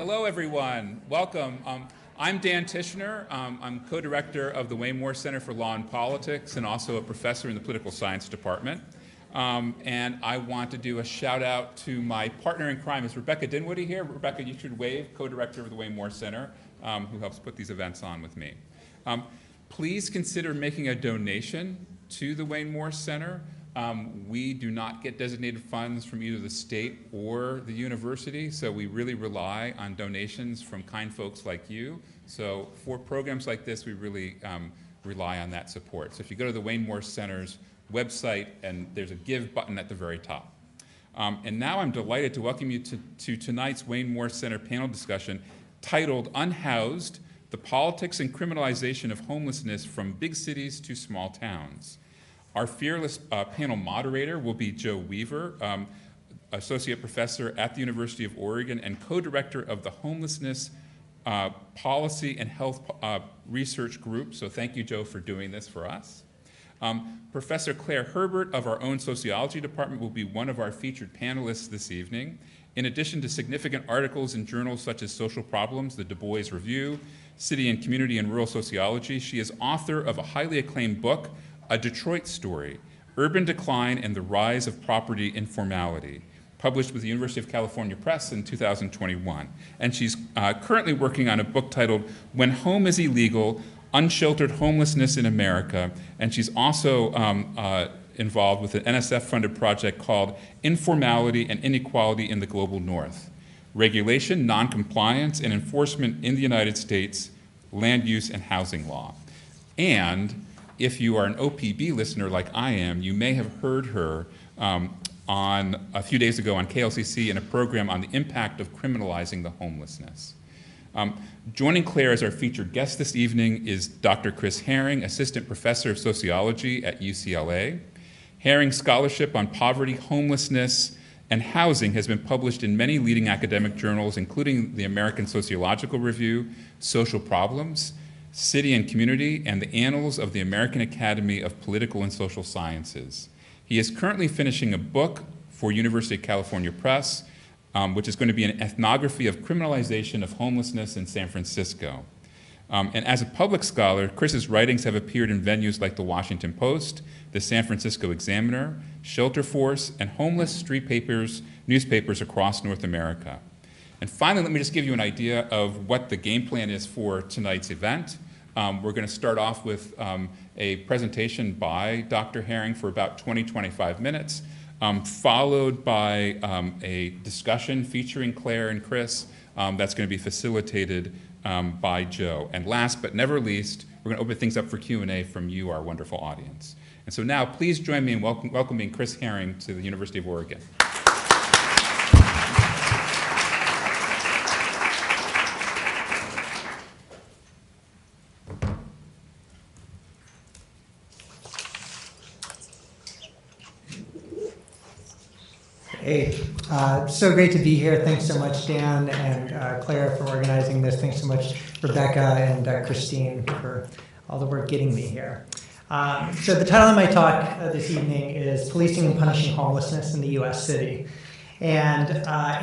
Hello, everyone. Welcome. I'm Dan Tishner. I'm co-director of the Morse Center for Law and Politics and also a professor in the Political Science Department. And I want to do a shout out to my partner in crime. Is Rebecca Dinwoody here? Rebecca, you should wave, co-director of the Morse Center, who helps put these events on with me. Please consider making a donation to the Morse Center. We do not get designated funds from either the state or the university, so we really rely on donations from kind folks like you. So for programs like this, we really rely on that support. So if you go to the Morse Center's website, and there's a Give button at the very top. And now I'm delighted to welcome you to tonight's Morse Center panel discussion titled Unhoused, the Politics and Criminalization of Homelessness from Big Cities to Small Towns. Our fearless panel moderator will be Joe Weaver, associate professor at the University of Oregon and co-director of the Homelessness Policy and Health Research Group. So thank you, Joe, for doing this for us. Professor Claire Herbert of our own sociology department will be one of our featured panelists this evening. In addition to significant articles in journals such as Social Problems, the Du Bois Review, City and Community and Rural Sociology, she is author of a highly acclaimed book, A Detroit Story, Urban Decline and the Rise of Property Informality, published with the University of California Press in 2021. And she's currently working on a book titled When Home is Illegal, Unsheltered Homelessness in America, and she's also involved with an NSF-funded project called Informality and Inequality in the Global North, Regulation, Noncompliance, and Enforcement in the United States, Land Use and Housing Law. And if you are an OPB listener like I am, you may have heard her on a few days ago on KLCC in a program on the impact of criminalizing the homelessness. Joining Claire as our featured guest this evening is Dr. Chris Herring, Assistant Professor of Sociology at UCLA. Herring's scholarship on poverty, homelessness, and housing has been published in many leading academic journals, including the American Sociological Review, Social Problems, City and Community, and the Annals of the American Academy of Political and Social Sciences. He is currently finishing a book for University of California Press, which is going to be an ethnography of criminalization of homelessness in San Francisco. And as a public scholar, Chris's writings have appeared in venues like the Washington Post, the San Francisco Examiner, Shelter Force, and homeless street newspapers across North America. And finally, let me just give you an idea of what the game plan is for tonight's event. We're going to start off with a presentation by Dr. Herring for about 20-25 minutes, followed by a discussion featuring Claire and Chris that's going to be facilitated by Joe. And last but never least, we're going to open things up for Q&A from you, our wonderful audience. And so now, please join me in welcoming Chris Herring to the University of Oregon. Hey, so great to be here. Thanks so much, Dan and Claire, for organizing this. Thanks so much, Rebecca and Christine, for all the work getting me here. So the title of my talk this evening is Policing and Punishing Homelessness in the U.S. City. And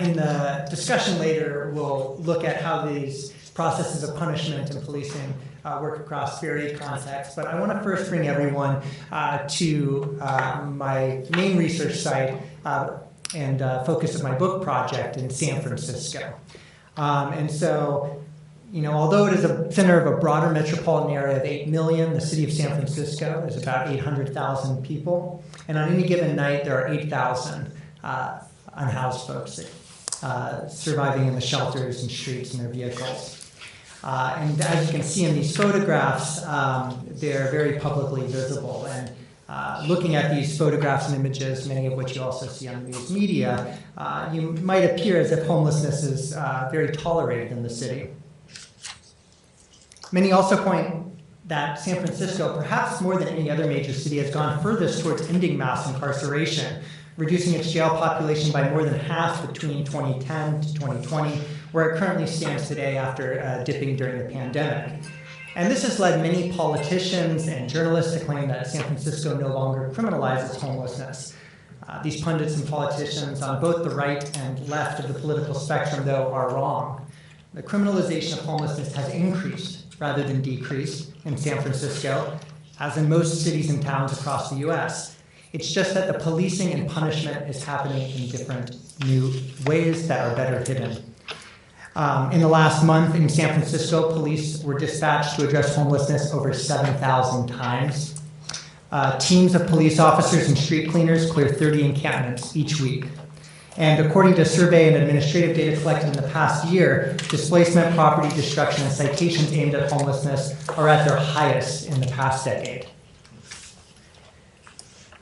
in the discussion later, we'll look at how these processes of punishment and policing work across varied contexts. But I want to first bring everyone to my main research site and focus of my book project in San Francisco. And so, although it is a center of a broader metropolitan area of 8 million, the city of San Francisco is about 800,000 people. And on any given night, there are 8,000 unhoused folks surviving in the shelters and streets in their vehicles. And as you can see in these photographs, they're very publicly visible. And looking at these photographs and images, many of which you also see on the news media, you might appear as if homelessness is very tolerated in the city. Many also point that San Francisco, perhaps more than any other major city, has gone furthest towards ending mass incarceration, reducing its jail population by more than half between 2010 to 2020, where it currently stands today after dipping during the pandemic. And this has led many politicians and journalists to claim that San Francisco no longer criminalizes homelessness. These pundits and politicians on both the right and left of the political spectrum, though, are wrong. The criminalization of homelessness has increased rather than decreased in San Francisco, as in most cities and towns across the US. It's just that the policing and punishment is happening in different new ways that are better hidden. In the last month in San Francisco, police were dispatched to address homelessness over 7,000 times. Teams of police officers and street cleaners clear 30 encampments each week. And according to survey and administrative data collected in the past year, displacement, property destruction, and citations aimed at homelessness are at their highest in the past decade.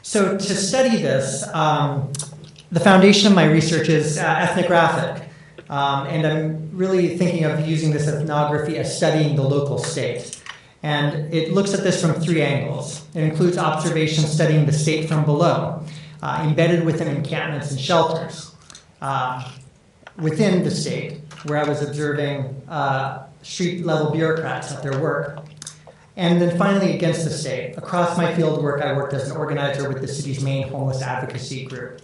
So to study this, the foundation of my research is ethnographic. And I'm really thinking of using this ethnography as studying the local state. And it looks at this from three angles. It includes observations studying the state from below, embedded within encampments and shelters. Within the state, where I was observing street-level bureaucrats at their work. And then finally against the state. Across my field work, I worked as an organizer with the city's main homeless advocacy group.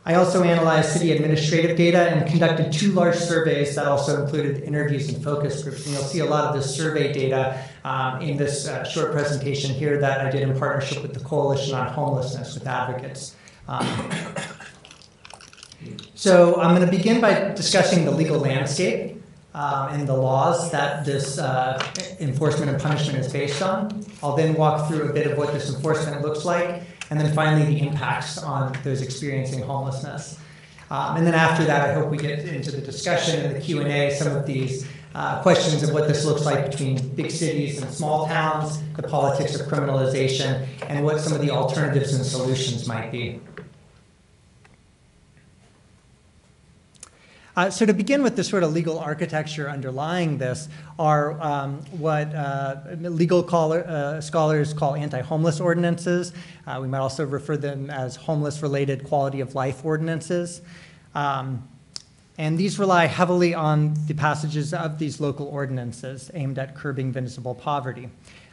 I also analyzed city administrative data and conducted 2 large surveys that also included interviews and focus groups. And you'll see a lot of this survey data in this short presentation here that I did in partnership with the Coalition on Homelessness with advocates. So I'm going to begin by discussing the legal landscape and the laws that this enforcement and punishment is based on. I'll then walk through a bit of what this enforcement looks like, and then finally the impacts on those experiencing homelessness. And then after that, I hope we get into the discussion and the Q&A, some of these questions of what this looks like between big cities and small towns, the politics of criminalization, and what some of the alternatives and solutions might be. So to begin with, the sort of legal architecture underlying this are what legal scholars call anti-homeless ordinances. We might also refer them as homeless-related quality of life ordinances. And these rely heavily on the passages of these local ordinances aimed at curbing visible poverty.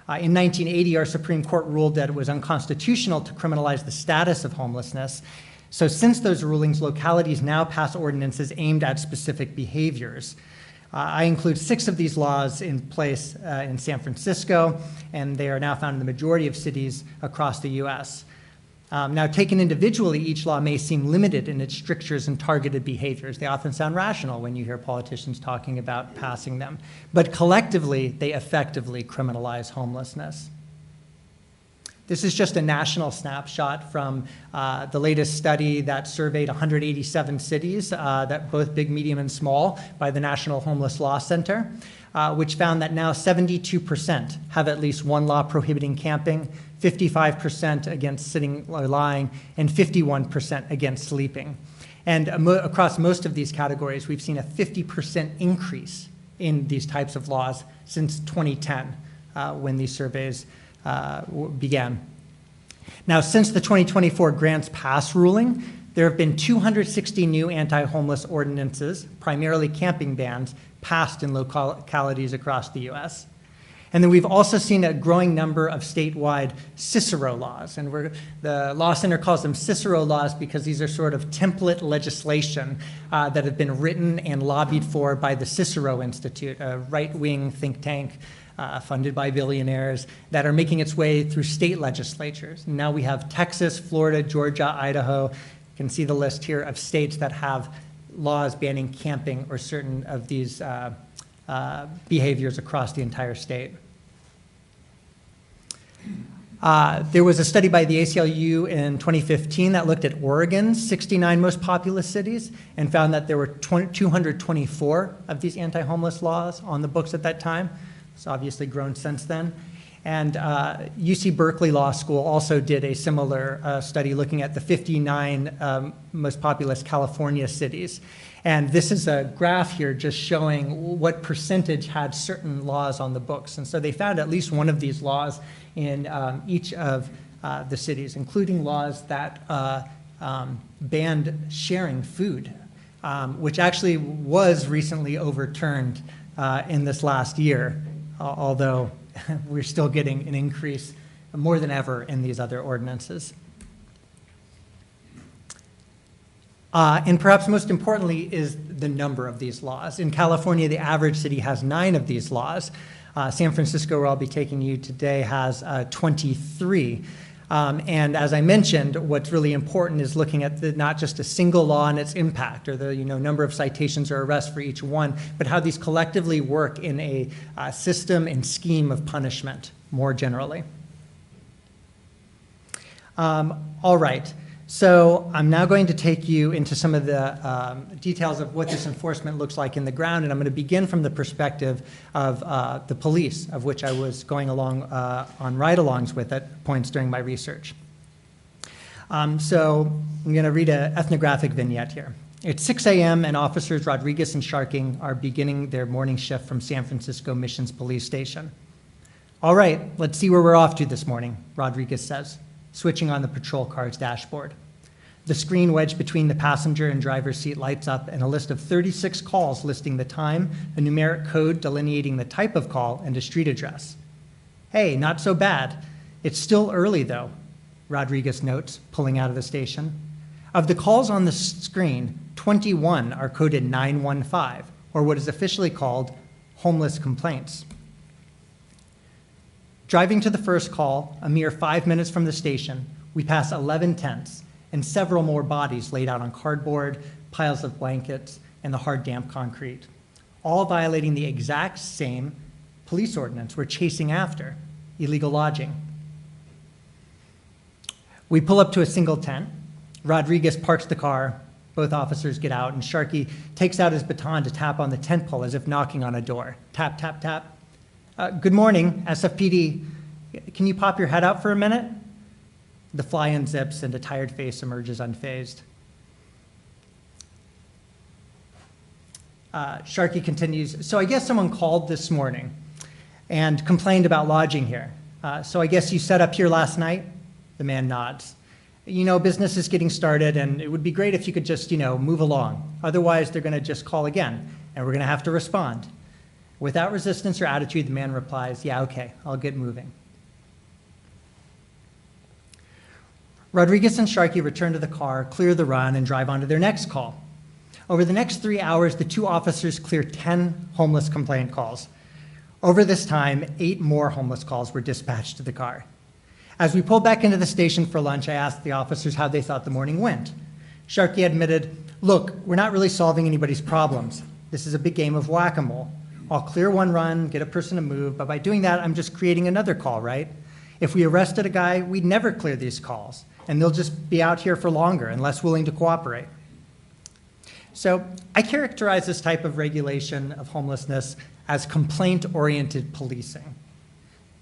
In 1980, our Supreme Court ruled that it was unconstitutional to criminalize the status of homelessness. So since those rulings, localities now pass ordinances aimed at specific behaviors. I include 6 of these laws in place in San Francisco, and they are now found in the majority of cities across the US. Now, taken individually, each law may seem limited in its strictures and targeted behaviors. They often sound rational when you hear politicians talking about passing them. But collectively, they effectively criminalize homelessness. This is just a national snapshot from the latest study that surveyed 187 cities, that both big, medium, and small, by the National Homeless Law Center, which found that now 72% have at least one law prohibiting camping, 55% against sitting or lying, and 51% against sleeping. And across most of these categories, we've seen a 50% increase in these types of laws since 2010, when these surveys began. Now, since the 2024 Grants Pass ruling, there have been 260 new anti-homeless ordinances, primarily camping bans, passed in localities across the US. And then we've also seen a growing number of statewide Cicero laws. And the Law Center calls them Cicero laws because these are sort of template legislation that have been written and lobbied for by the Cicero Institute, a right-wing think tank funded by billionaires, that are making its way through state legislatures. And now we have Texas, Florida, Georgia, Idaho. You can see the list here of states that have laws banning camping or certain of these behaviors across the entire state. There was a study by the ACLU in 2015 that looked at Oregon's 69 most populous cities and found that there were 224 of these anti-homeless laws on the books at that time. It's obviously grown since then. And UC Berkeley Law School also did a similar study looking at the 59 most populous California cities. And this is a graph here just showing what percentage had certain laws on the books. And so they found at least one of these laws in each of the cities, including laws that banned sharing food, which actually was recently overturned in this last year, although we're still getting an increase more than ever in these other ordinances. And perhaps most importantly is the number of these laws. In California, the average city has 9 of these laws. San Francisco, where I'll be taking you today, has 23. And as I mentioned, what's really important is looking at not just a single law and its impact, or the number of citations or arrests for each one, but how these collectively work in a system and scheme of punishment more generally. All right. So I'm now going to take you into some of the details of what this enforcement looks like in the ground, and I'm going to begin from the perspective of the police, of which I was going along on ride-alongs with at points during my research. So I'm going to read an ethnographic vignette here. It's 6 a.m. and officers Rodriguez and Sharking are beginning their morning shift from San Francisco Missions Police Station. All right, let's see where we're off to this morning, Rodriguez says, switching on the patrol car's dashboard. The screen wedged between the passenger and driver's seat lights up, and a list of 36 calls listing the time, a numeric code delineating the type of call, and a street address. Hey, not so bad. It's still early, though, Rodriguez notes, pulling out of the station. Of the calls on the screen, 21 are coded 915, or what is officially called homeless complaints. Driving to the first call, a mere 5 minutes from the station, we pass 11 tents and several more bodies laid out on cardboard, piles of blankets, and the hard, damp concrete, all violating the exact same police ordinance we're chasing after, illegal lodging. We pull up to a single tent. Rodriguez parks the car. Both officers get out, and Sharkey takes out his baton to tap on the tent pole as if knocking on a door. Tap, tap, tap. Good morning, SFPD. Can you pop your head out for a minute? The fly unzips and a tired face emerges unfazed. Sharkey continues, so I guess someone called this morning and complained about lodging here. So I guess you set up here last night? The man nods. Business is getting started, and it would be great if you could just, move along. Otherwise, they're going to just call again, and we're going to have to respond. Without resistance or attitude, the man replies, yeah, okay, I'll get moving. Rodriguez and Sharkey return to the car, clear the run, and drive on to their next call. Over the next 3 hours, the 2 officers clear 10 homeless complaint calls. Over this time, 8 more homeless calls were dispatched to the car. As we pulled back into the station for lunch, I asked the officers how they thought the morning went. Sharkey admitted, look, we're not really solving anybody's problems. This is a big game of whack-a-mole. I'll clear one run, get a person to move, but by doing that, I'm just creating another call, right? If we arrested a guy, we'd never clear these calls, and they'll just be out here for longer and less willing to cooperate. So I characterize this type of regulation of homelessness as complaint-oriented policing.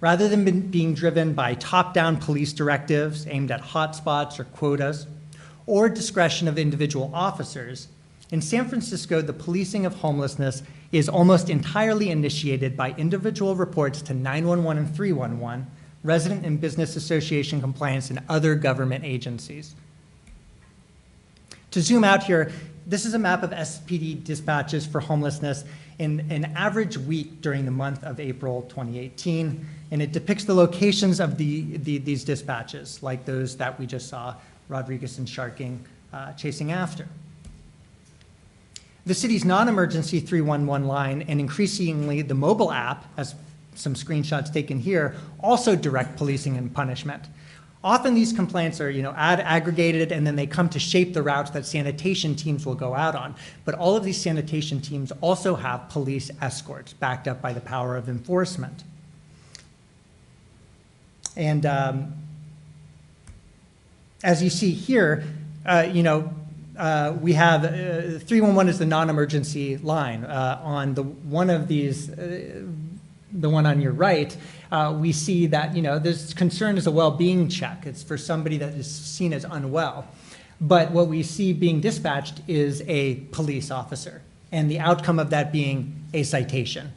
Rather than being driven by top-down police directives aimed at hotspots or quotas, or discretion of individual officers, in San Francisco, the policing of homelessness is almost entirely initiated by individual reports to 911 and 311, resident and business association compliance, and other government agencies. To zoom out here, this is a map of SPD dispatches for homelessness in an average week during the month of April 2018, and it depicts the locations of these dispatches, like those that we just saw Rodriguez and Sharking chasing after. The city's non-emergency 311 line, and increasingly the mobile app, as some screenshots taken here, also direct policing and punishment. Often these complaints are, aggregated, and then they come to shape the routes that sanitation teams will go out on. But all of these sanitation teams also have police escorts backed up by the power of enforcement. And as you see here, we have 311 is the non-emergency line. On the one of these, the one on your right, we see that this concern is a well-being check. It's for somebody that is seen as unwell. But what we see being dispatched is a police officer, and the outcome of that being a citation.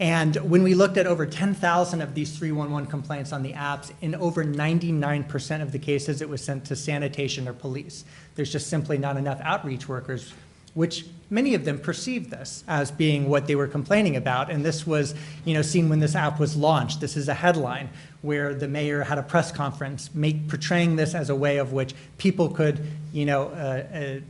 And when we looked at over 10,000 of these 311 complaints on the apps, in over 99% of the cases, it was sent to sanitation or police. There's just simply not enough outreach workers which many of them perceived this as being what they were complaining about. And this was, seen when this app was launched. This is a headline where the mayor had a press conference portraying this as a way of which people could,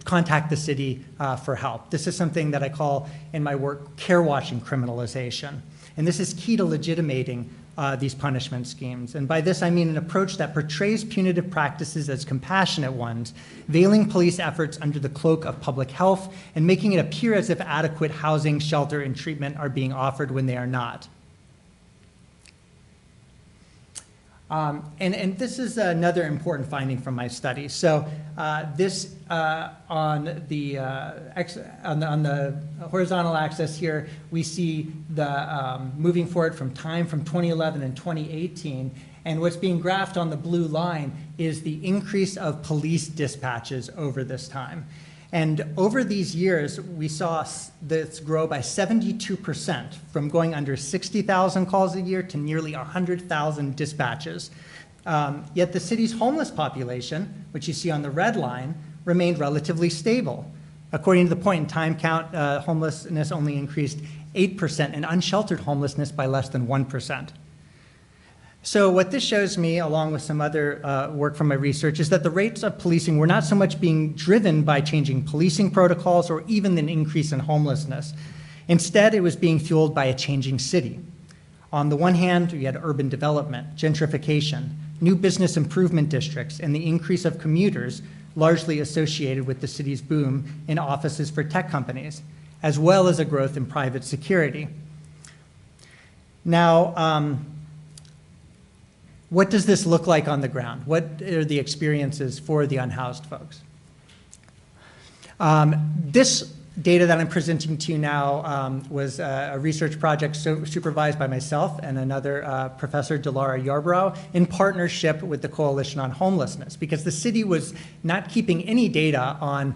contact the city for help. This is something that I call in my work care watching criminalization. And this is key to legitimating these punishment schemes. And by this, I mean an approach that portrays punitive practices as compassionate ones, veiling police efforts under the cloak of public health and making it appear as if adequate housing, shelter, and treatment are being offered when they are not. And this is another important finding from my study. So this on the horizontal axis here, we see the moving forward from time from 2011 and 2018. And what's being graphed on the blue line is the increase of police dispatches over this time. And over these years, we saw this grow by 72% from going under 60,000 calls a year to nearly 100,000 dispatches. Yet the city's homeless population, which you see on the red line, remained relatively stable. According to the point-in-time count, homelessness only increased 8% and unsheltered homelessness by less than 1%. So what this shows me, along with some other work from my research, is that the rates of policing were not so much being driven by changing policing protocols or even an increase in homelessness. Instead, it was being fueled by a changing city. On the one hand, we had urban development, gentrification, new business improvement districts, and the increase of commuters, largely associated with the city's boom in offices for tech companies, as well as a growth in private security. Now, what does this look like on the ground? What are the experiences for the unhoused folks? This data that I'm presenting to you now was a research project supervised by myself and another professor, Delara Yarbrough, in partnership with the Coalition on Homelessness, because the city was not keeping any data on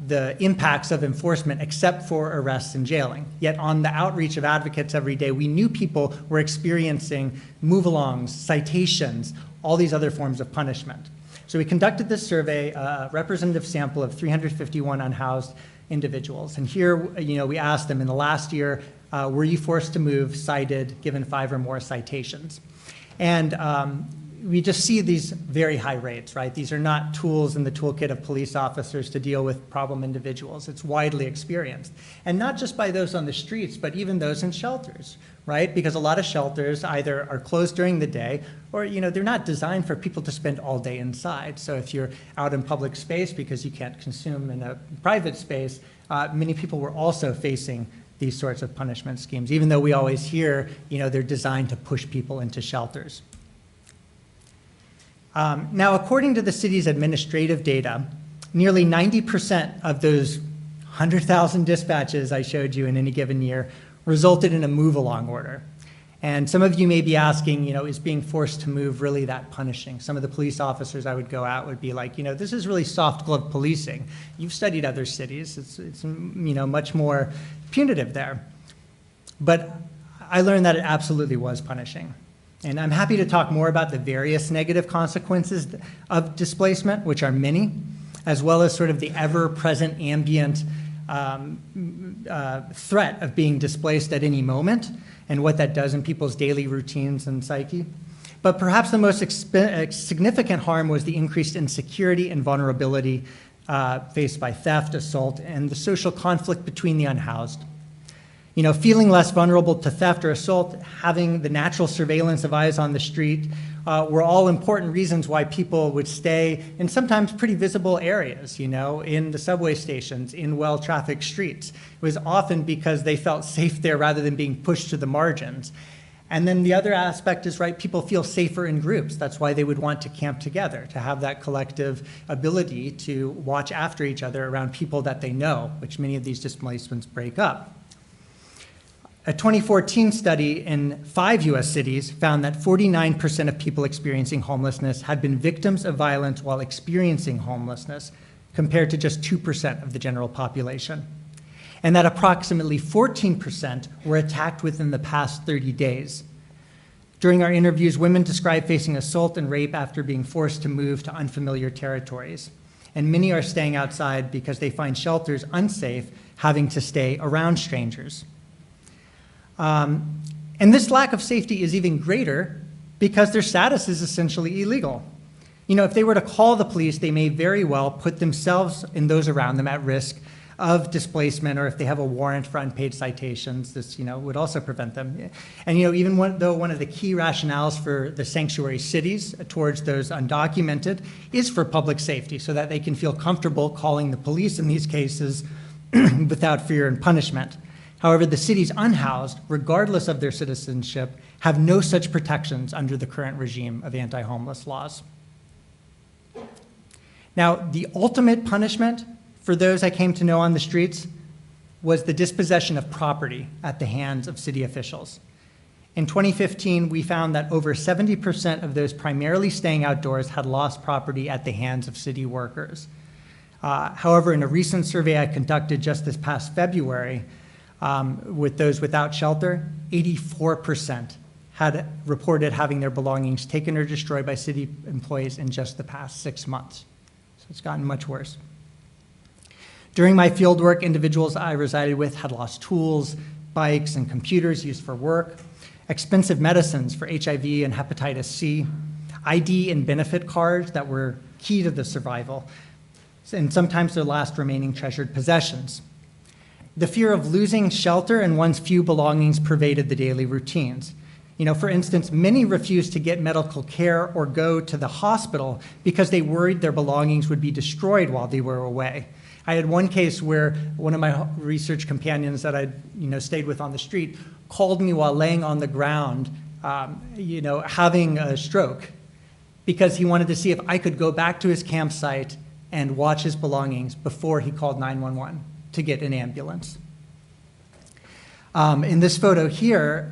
the impacts of enforcement except for arrests and jailing. Yet on the outreach of advocates every day, we knew people were experiencing move-alongs, citations, all these other forms of punishment. So we conducted this survey, a representative sample of 351 unhoused individuals. And here, we asked them in the last year, were you forced to move, cited, given 5 or more citations? And we just see these very high rates, right? These are not tools in the toolkit of police officers to deal with problem individuals. It's widely experienced. And not just by those on the streets, but even those in shelters, right? Because a lot of shelters either are closed during the day or, they're not designed for people to spend all day inside. So if you're out in public space because you can't consume in a private space, many people were also facing these sorts of punishment schemes, even though we always hear, they're designed to push people into shelters. Now, according to the city's administrative data, nearly 90% of those 100,000 dispatches I showed you in any given year resulted in a move-along order. And some of you may be asking, is being forced to move really that punishing? Some of the police officers I would go out would be like, this is really soft glove policing. You've studied other cities. It's much more punitive there. But I learned that it absolutely was punishing. And I'm happy to talk more about the various negative consequences of displacement, which are many, as well as sort of the ever-present ambient threat of being displaced at any moment and what that does in people's daily routines and psyche. But perhaps the most significant harm was the increased insecurity and vulnerability faced by theft, assault, and the social conflict between the unhoused. Feeling less vulnerable to theft or assault, having the natural surveillance of eyes on the street, were all important reasons why people would stay in sometimes pretty visible areas, in the subway stations, in well-trafficked streets. It was often because they felt safe there rather than being pushed to the margins. And then the other aspect is, right, people feel safer in groups. That's why they would want to camp together, to have that collective ability to watch after each other around people that they know, which many of these displacements break up. A 2014 study in 5 U.S. cities found that 49% of people experiencing homelessness had been victims of violence while experiencing homelessness, compared to just 2% of the general population. And that approximately 14% were attacked within the past 30 days. During our interviews, women described facing assault and rape after being forced to move to unfamiliar territories. and many are staying outside because they find shelters unsafe, having to stay around strangers. And this lack of safety is even greater because their status is essentially illegal. If they were to call the police, they may very well put themselves and those around them at risk of displacement, or if they have a warrant for unpaid citations, this would also prevent them. And even though one of the key rationales for the sanctuary cities towards those undocumented is for public safety, so that they can feel comfortable calling the police in these cases without fear and punishment. However, the cities unhoused, regardless of their citizenship, have no such protections under the current regime of anti-homeless laws. Now, the ultimate punishment for those I came to know on the streets was the dispossession of property at the hands of city officials. In 2015, we found that over 70% of those primarily staying outdoors had lost property at the hands of city workers. However, in a recent survey I conducted just this past February with those without shelter, 84% had reported having their belongings taken or destroyed by city employees in just the past 6 months. So it's gotten much worse. During my field work, individuals I resided with had lost tools, bikes, and computers used for work, expensive medicines for HIV and hepatitis C, ID and benefit cards that were key to the survival, and sometimes their last remaining treasured possessions. The fear of losing shelter and one's few belongings pervaded the daily routines. For instance, many refused to get medical care or go to the hospital because they worried their belongings would be destroyed while they were away. I had one case where one of my research companions that I stayed with on the street called me while laying on the ground, having a stroke, because he wanted to see if I could go back to his campsite and watch his belongings before he called 911 to get an ambulance. In this photo here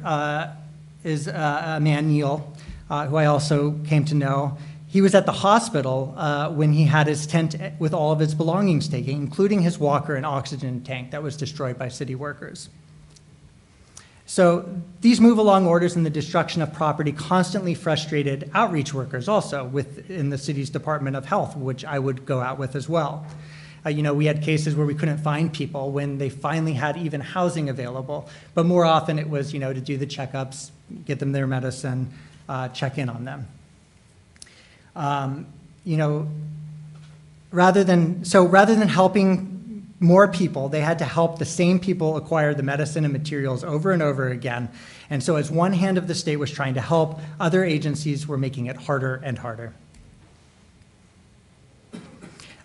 is a man, Neil, who I also came to know. He was at the hospital when he had his tent with all of his belongings taken, including his walker and oxygen tank that was destroyed by city workers. So these move-along orders and the destruction of property constantly frustrated outreach workers also within the city's Department of Health, which I would go out with as well. We had cases where we couldn't find people when they finally had even housing available, but more often it was, to do the checkups, get them their medicine, check in on them. Rather than helping more people, they had to help the same people acquire the medicine and materials over and over again. And so as one hand of the state was trying to help, other agencies were making it harder and harder.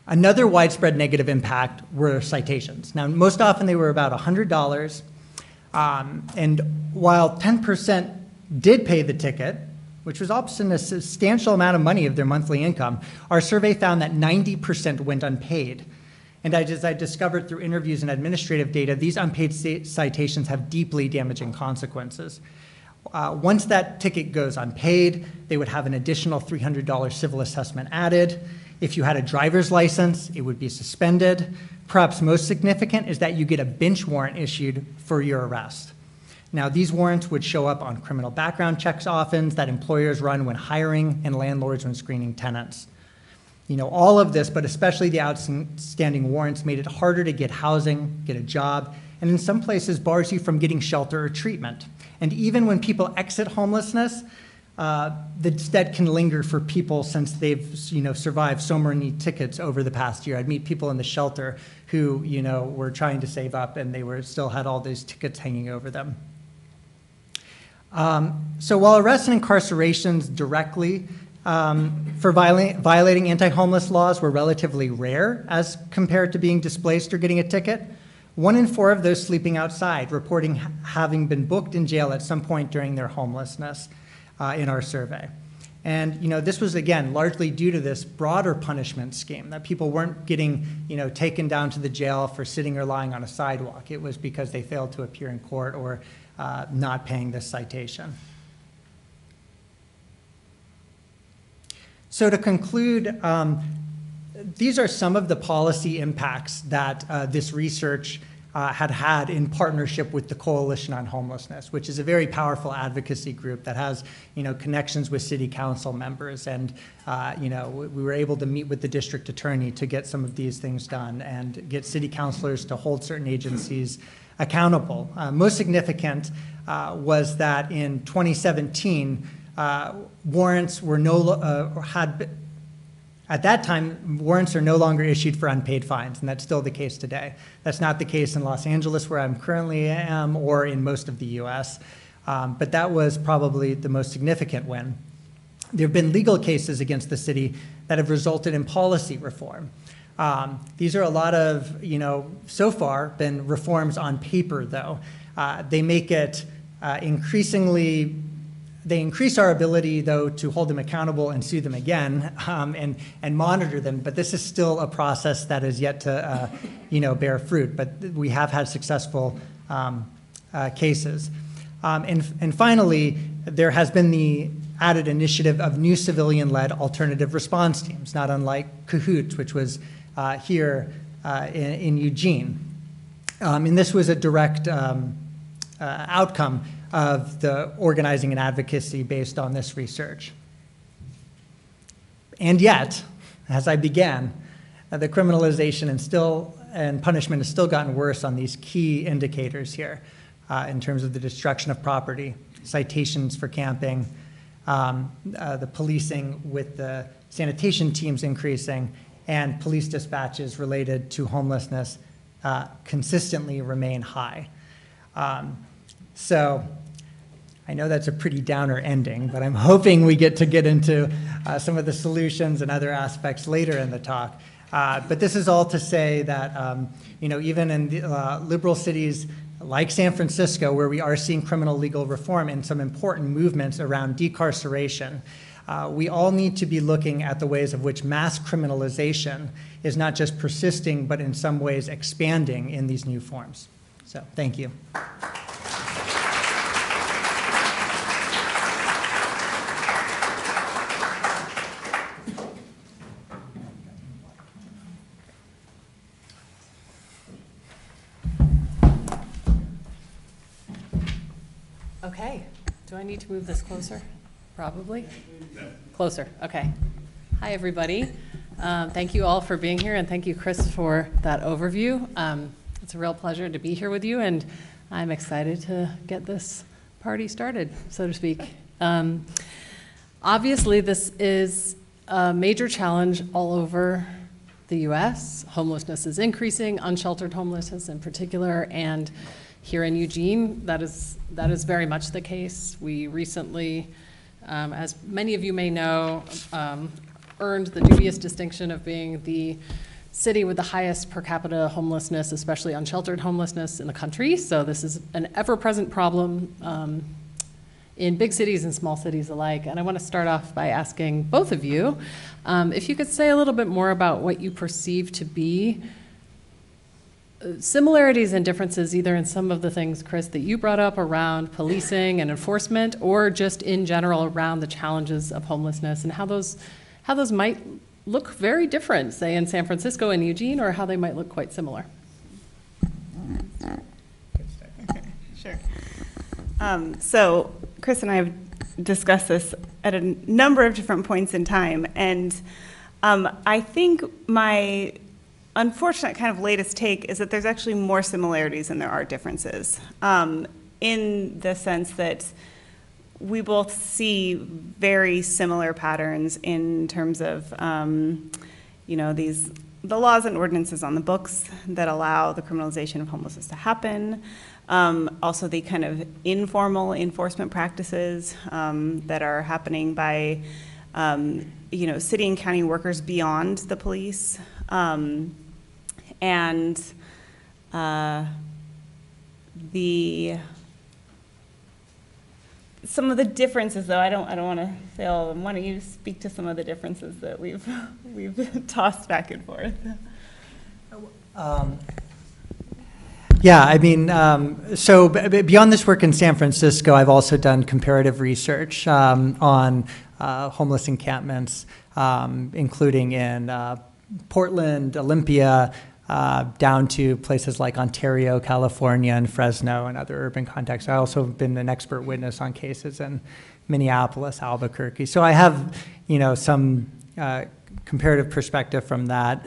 Another widespread negative impact were citations. Now, most often they were about $100, and while 10% did pay the ticket, which was often a substantial amount of money of their monthly income, our survey found that 90% went unpaid. And as I discovered through interviews and administrative data, these unpaid citations have deeply damaging consequences. Once that ticket goes unpaid, they would have an additional $300 civil assessment added. If you had a driver's license, it would be suspended. Perhaps most significant is that you get a bench warrant issued for your arrest. Now, these warrants would show up on criminal background checks often that employers run when hiring and landlords when screening tenants. All of this, but especially the outstanding warrants, made it harder to get housing, get a job, and in some places bars you from getting shelter or treatment. And even when people exit homelessness, the debt can linger for people since they've survived so many tickets over the past year. I'd meet people in the shelter who were trying to save up and they still had all these tickets hanging over them. So while arrests and incarcerations directly for violating anti-homeless laws were relatively rare as compared to being displaced or getting a ticket, 1 in 4 of those sleeping outside reporting having been booked in jail at some point during their homelessness in our survey. And this was, again, largely due to this broader punishment scheme, that people weren't getting taken down to the jail for sitting or lying on a sidewalk. It was because they failed to appear in court or not paying this citation. So to conclude, these are some of the policy impacts that this research had in partnership with the Coalition on Homelessness, which is a very powerful advocacy group that has, connections with city council members. And, we were able to meet with the district attorney to get some of these things done and get city councilors to hold certain agencies accountable. Most significant was that in 2017, warrants were at that time, warrants are no longer issued for unpaid fines, and that's still the case today. That's not the case in Los Angeles, where I'm currently am, or in most of the U.S., but that was probably the most significant win. There have been legal cases against the city that have resulted in policy reform. These are a lot of, so far, been reforms on paper, though. They make it they increase our ability, though, to hold them accountable and sue them again and monitor them. But this is still a process that is yet to, bear fruit. But we have had successful cases. And finally, there has been the added initiative of new civilian-led alternative response teams, not unlike CAHOOTS, which was here in Eugene. And this was a direct outcome of the organizing and advocacy based on this research. And yet, as I began, the criminalization and punishment has still gotten worse on these key indicators here in terms of the destruction of property, citations for camping, the policing with the sanitation teams increasing, and police dispatches related to homelessness consistently remain high. So I know that's a pretty downer ending, but I'm hoping we get into some of the solutions and other aspects later in the talk. But this is all to say that, even in the, liberal cities like San Francisco, where we are seeing criminal legal reform and some important movements around decarceration, we all need to be looking at the ways of which mass criminalization is not just persisting, but in some ways expanding in these new forms. So, thank you. Okay, do I need to move this closer? Probably. Closer, okay. Hi, everybody. Thank you all for being here, and thank you, Chris, for that overview. It's a real pleasure to be here with you, and I'm excited to get this party started, so to speak. Obviously, this is a major challenge all over the U.S. Homelessness is increasing, unsheltered homelessness in particular, and here in Eugene, that is very much the case. We recently, as many of you may know, earned the dubious distinction of being the city with the highest per capita homelessness, especially unsheltered homelessness in the country. So this is an ever-present problem in big cities and small cities alike. And I want to start off by asking both of you if you could say a little bit more about what you perceive to be similarities and differences, either in some of the things, Chris, that you brought up around policing and enforcement, or just in general around the challenges of homelessness, and how those might look very different, say in San Francisco and Eugene, or how they might look quite similar. Okay, sure. So Chris and I have discussed this at a number of different points in time, and I think my unfortunate kind of latest take is that there's actually more similarities than there are differences, in the sense that we both see very similar patterns in terms of the laws and ordinances on the books that allow the criminalization of homelessness to happen, also the kind of informal enforcement practices that are happening by city and county workers beyond the police. Some of the differences, though, I don't want to fail them. Why don't you speak to some of the differences that we've tossed back and forth? Yeah, I mean, so beyond this work in San Francisco, I've also done comparative research on homeless encampments, including in Portland, Olympia, down to places like Ontario, California, and Fresno and other urban contexts. I also have been an expert witness on cases in Minneapolis, Albuquerque. So I have, some comparative perspective from that.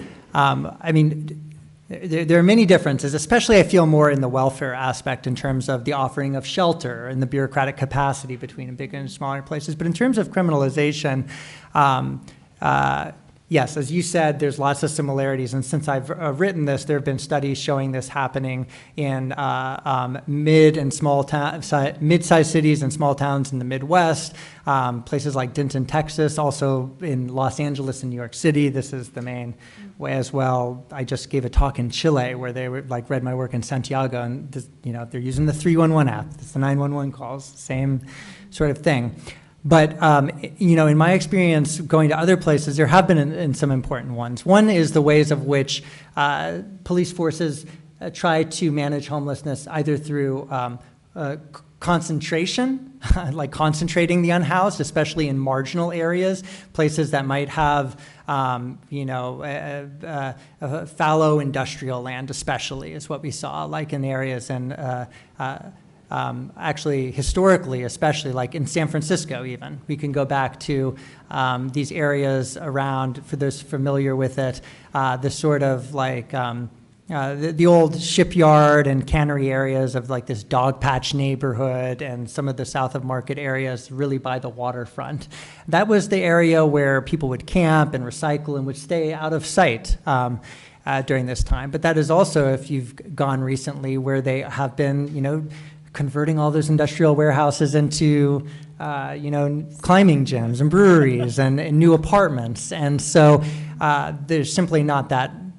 There are many differences, especially I feel more in the welfare aspect in terms of the offering of shelter and the bureaucratic capacity between big and smaller places. But in terms of criminalization, yes, as you said, there's lots of similarities. And since I've written this, there have been studies showing this happening in mid-sized cities and small towns in the Midwest, places like Denton, Texas, also in Los Angeles and New York City. This is the main way as well. I just gave a talk in Chile where they read my work in Santiago, and they're using the 311 app. It's the 911 calls, same sort of thing. But, in my experience going to other places, there have been in some important ones. One is the ways of which police forces try to manage homelessness either through concentration, like concentrating the unhoused, especially in marginal areas, places that might have, fallow industrial land especially is what we saw, like in areas actually historically, especially like in San Francisco even. We can go back to these areas around, for those familiar with it, the sort of like the old shipyard and cannery areas of like this dog patch neighborhood and some of the south of Market areas really by the waterfront. That was the area where people would camp and recycle and would stay out of sight during this time. But that is also, if you've gone recently, where they have been, converting all those industrial warehouses into, climbing gyms and breweries and new apartments. And so there's simply not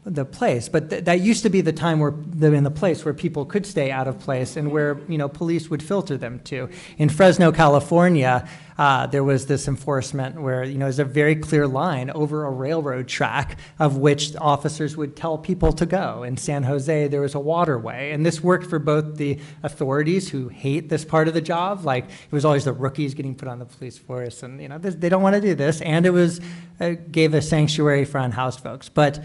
the place. But that used to be the time in the place where people could stay out of place and where, police would filter them to. In Fresno, California, there was this enforcement where, there's a very clear line over a railroad track of which officers would tell people to go. In San Jose, there was a waterway. And this worked for both the authorities who hate this part of the job, like it was always the rookies getting put on the police force, and, they don't want to do this. And it gave a sanctuary for unhoused folks. But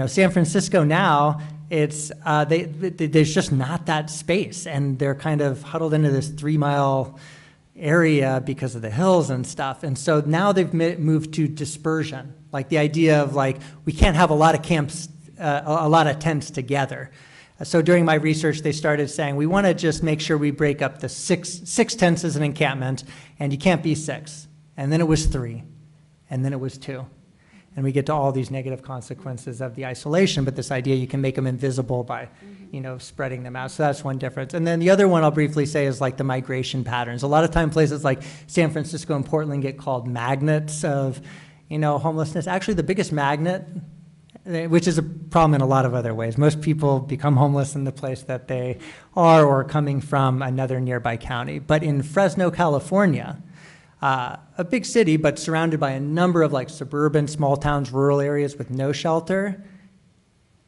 San Francisco now, it's there's just not that space, and they're kind of huddled into this 3-mile area because of the hills and stuff. And so now they've moved to dispersion, like the idea of like we can't have a lot of camps, a lot of tents together. So during my research, they started saying we want to just make sure we break up the six tents as an encampment, and you can't be 6. And then it was 3, and then it was 2. And we get to all these negative consequences of the isolation, but this idea you can make them invisible by, spreading them out. So that's one difference. And then the other one I'll briefly say is like the migration patterns. A lot of time places like San Francisco and Portland get called magnets of, homelessness. Actually, the biggest magnet, which is a problem in a lot of other ways. Most people become homeless in the place that they are or coming from another nearby county. But in Fresno, California, a big city, but surrounded by a number of like suburban, small towns, rural areas with no shelter,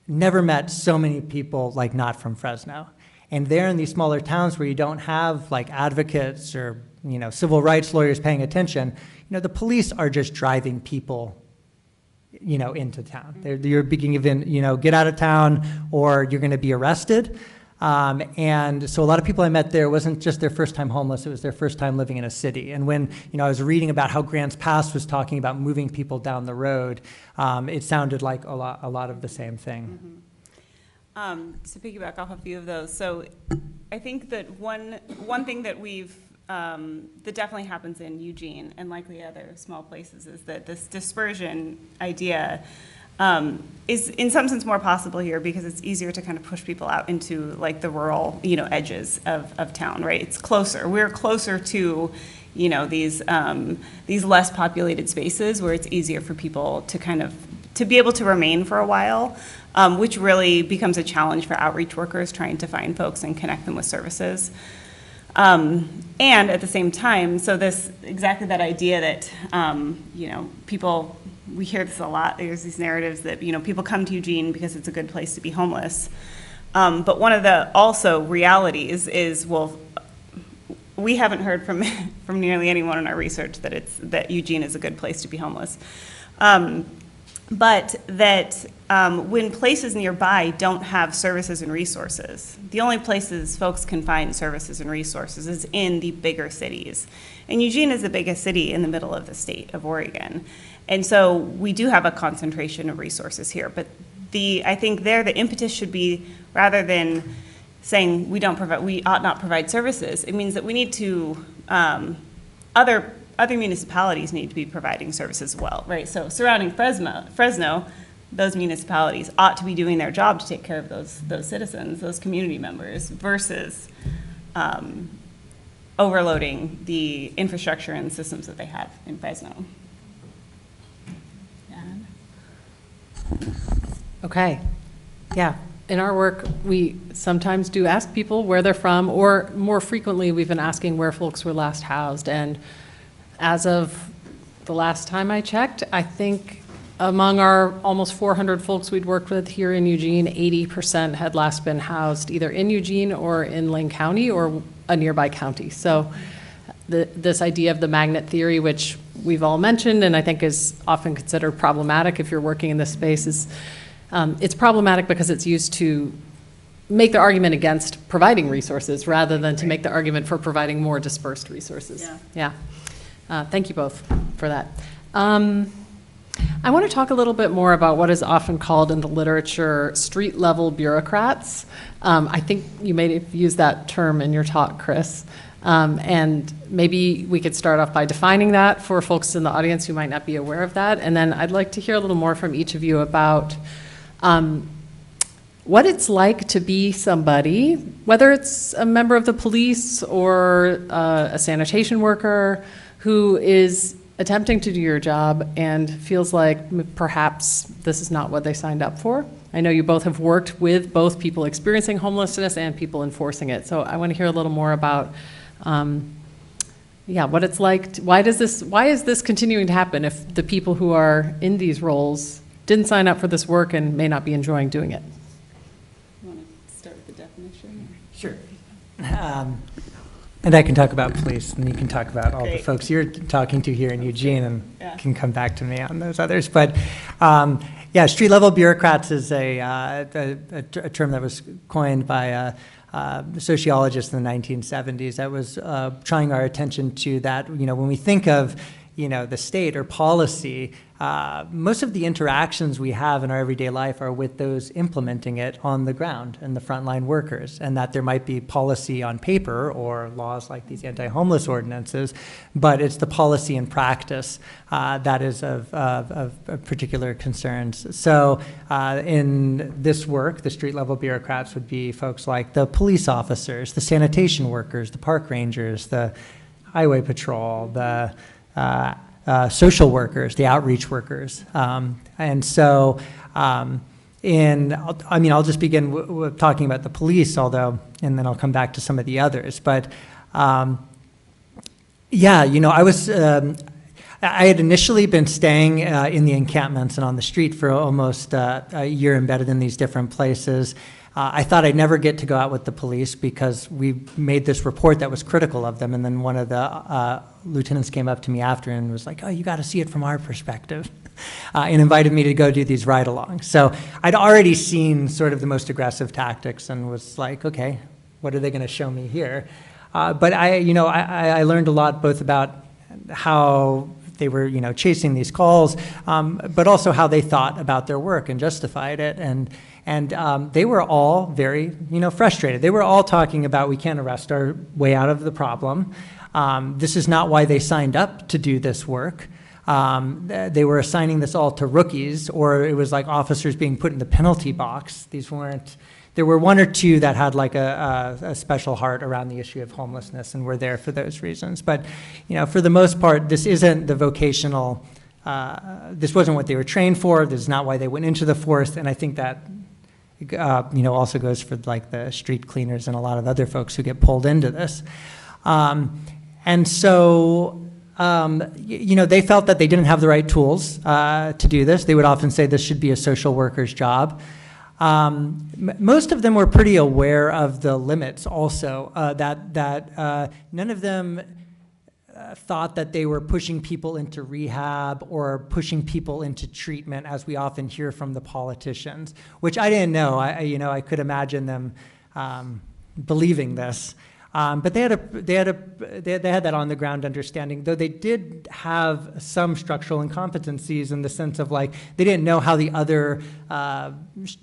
never met so many people like not from Fresno. And there in these smaller towns where you don't have like advocates or, civil rights lawyers paying attention, the police are just driving people, into town. You're being given, get out of town or you're going to be arrested. And so a lot of people I met there wasn't just their first time homeless, it was their first time living in a city. And when, I was reading about how Grants Pass was talking about moving people down the road, it sounded like a lot of the same thing. To piggyback off a few of those, so I think that one thing that that definitely happens in Eugene and likely other small places is that this dispersion idea is in some sense more possible here because it's easier to kind of push people out into like the rural, edges of town, right? It's closer. We're closer to, these less populated spaces where it's easier for people to be able to remain for a while, which really becomes a challenge for outreach workers trying to find folks and connect them with services. And at the same time, so exactly that idea that, people, we hear this a lot, there's these narratives that, people come to Eugene because it's a good place to be homeless. But one of the also realities is, well, we haven't heard from nearly anyone in our research that Eugene is a good place to be homeless. But that when places nearby don't have services and resources. The only places folks can find services and resources is in the bigger cities. And Eugene is the biggest city in the middle of the state of Oregon. And so we do have a concentration of resources here. But I think the impetus should be, rather than saying we ought not provide services, it means that we need to, other municipalities need to be providing services as well, right? So surrounding Fresno, those municipalities ought to be doing their job to take care of those citizens, those community members, versus overloading the infrastructure and systems that they have in Fresno. Okay, yeah. In our work, we sometimes do ask people where they're from, or more frequently, we've been asking where folks were last housed. And as of the last time I checked, I think among our almost 400 folks we'd worked with here in Eugene, 80% had last been housed either in Eugene or in Lane County or a nearby county. So this idea of the magnet theory, which we've all mentioned and I think is often considered problematic if you're working in this space, is it's problematic because it's used to make the argument against providing resources rather than to make the argument for providing more dispersed resources. Yeah. Thank you both for that. I want to talk a little bit more about what is often called in the literature street-level bureaucrats. I think you may have used that term in your talk, Chris. And maybe we could start off by defining that for folks in the audience who might not be aware of that. And then I'd like to hear a little more from each of you about what it's like to be somebody, whether it's a member of the police or a sanitation worker who is attempting to do your job and feels like perhaps this is not what they signed up for. I know you both have worked with both people experiencing homelessness and people enforcing it. So I want to hear a little more about what it's like. Why is this continuing to happen if the people who are in these roles didn't sign up for this work and may not be enjoying doing it? You want to start with the definition? Sure. And I can talk about police, and you can talk about all the folks you're talking to here in Eugene, and can come back to me on those others. But street-level bureaucrats is a term that was coined by a sociologist in the 1970s that was drawing our attention to that. When we think of the state or policy, most of the interactions we have in our everyday life are with those implementing it on the ground and the frontline workers, and that there might be policy on paper or laws like these anti-homeless ordinances, but it's the policy and practice that is of particular concerns. So in this work, the street-level bureaucrats would be folks like the police officers, the sanitation workers, the park rangers, the highway patrol, the social workers, the outreach workers. And so I'll just begin with talking about the police, and then I'll come back to some of the others. But I had initially been staying in the encampments and on the street for almost a year embedded in these different places. I thought I'd never get to go out with the police because we made this report that was critical of them, and then one of the lieutenants came up to me after and was like, "Oh, you got to see it from our perspective," and invited me to go do these ride-alongs. So I'd already seen sort of the most aggressive tactics and was like, okay, what are they going to show me here? But I learned a lot both about how they were, chasing these calls, but also how they thought about their work and justified it. And they were all very, frustrated. They were all talking about, we can't arrest our way out of the problem. This is not why they signed up to do this work. They were assigning this all to rookies, or it was like officers being put in the penalty box. There were one or two that had like a special heart around the issue of homelessness and were there for those reasons. But, for the most part, this isn't the vocational, this wasn't what they were trained for. This is not why they went into the force. And I think that also goes for like the street cleaners and a lot of other folks who get pulled into this. And so, they felt that they didn't have the right tools to do this. They would often say this should be a social worker's job. Most of them were pretty aware of the limits also, that none of them thought that they were pushing people into rehab or pushing people into treatment, as we often hear from the politicians, which I didn't know. I could imagine them believing this. But they had that on the ground understanding, though they did have some structural incompetencies in the sense of like they didn't know how the other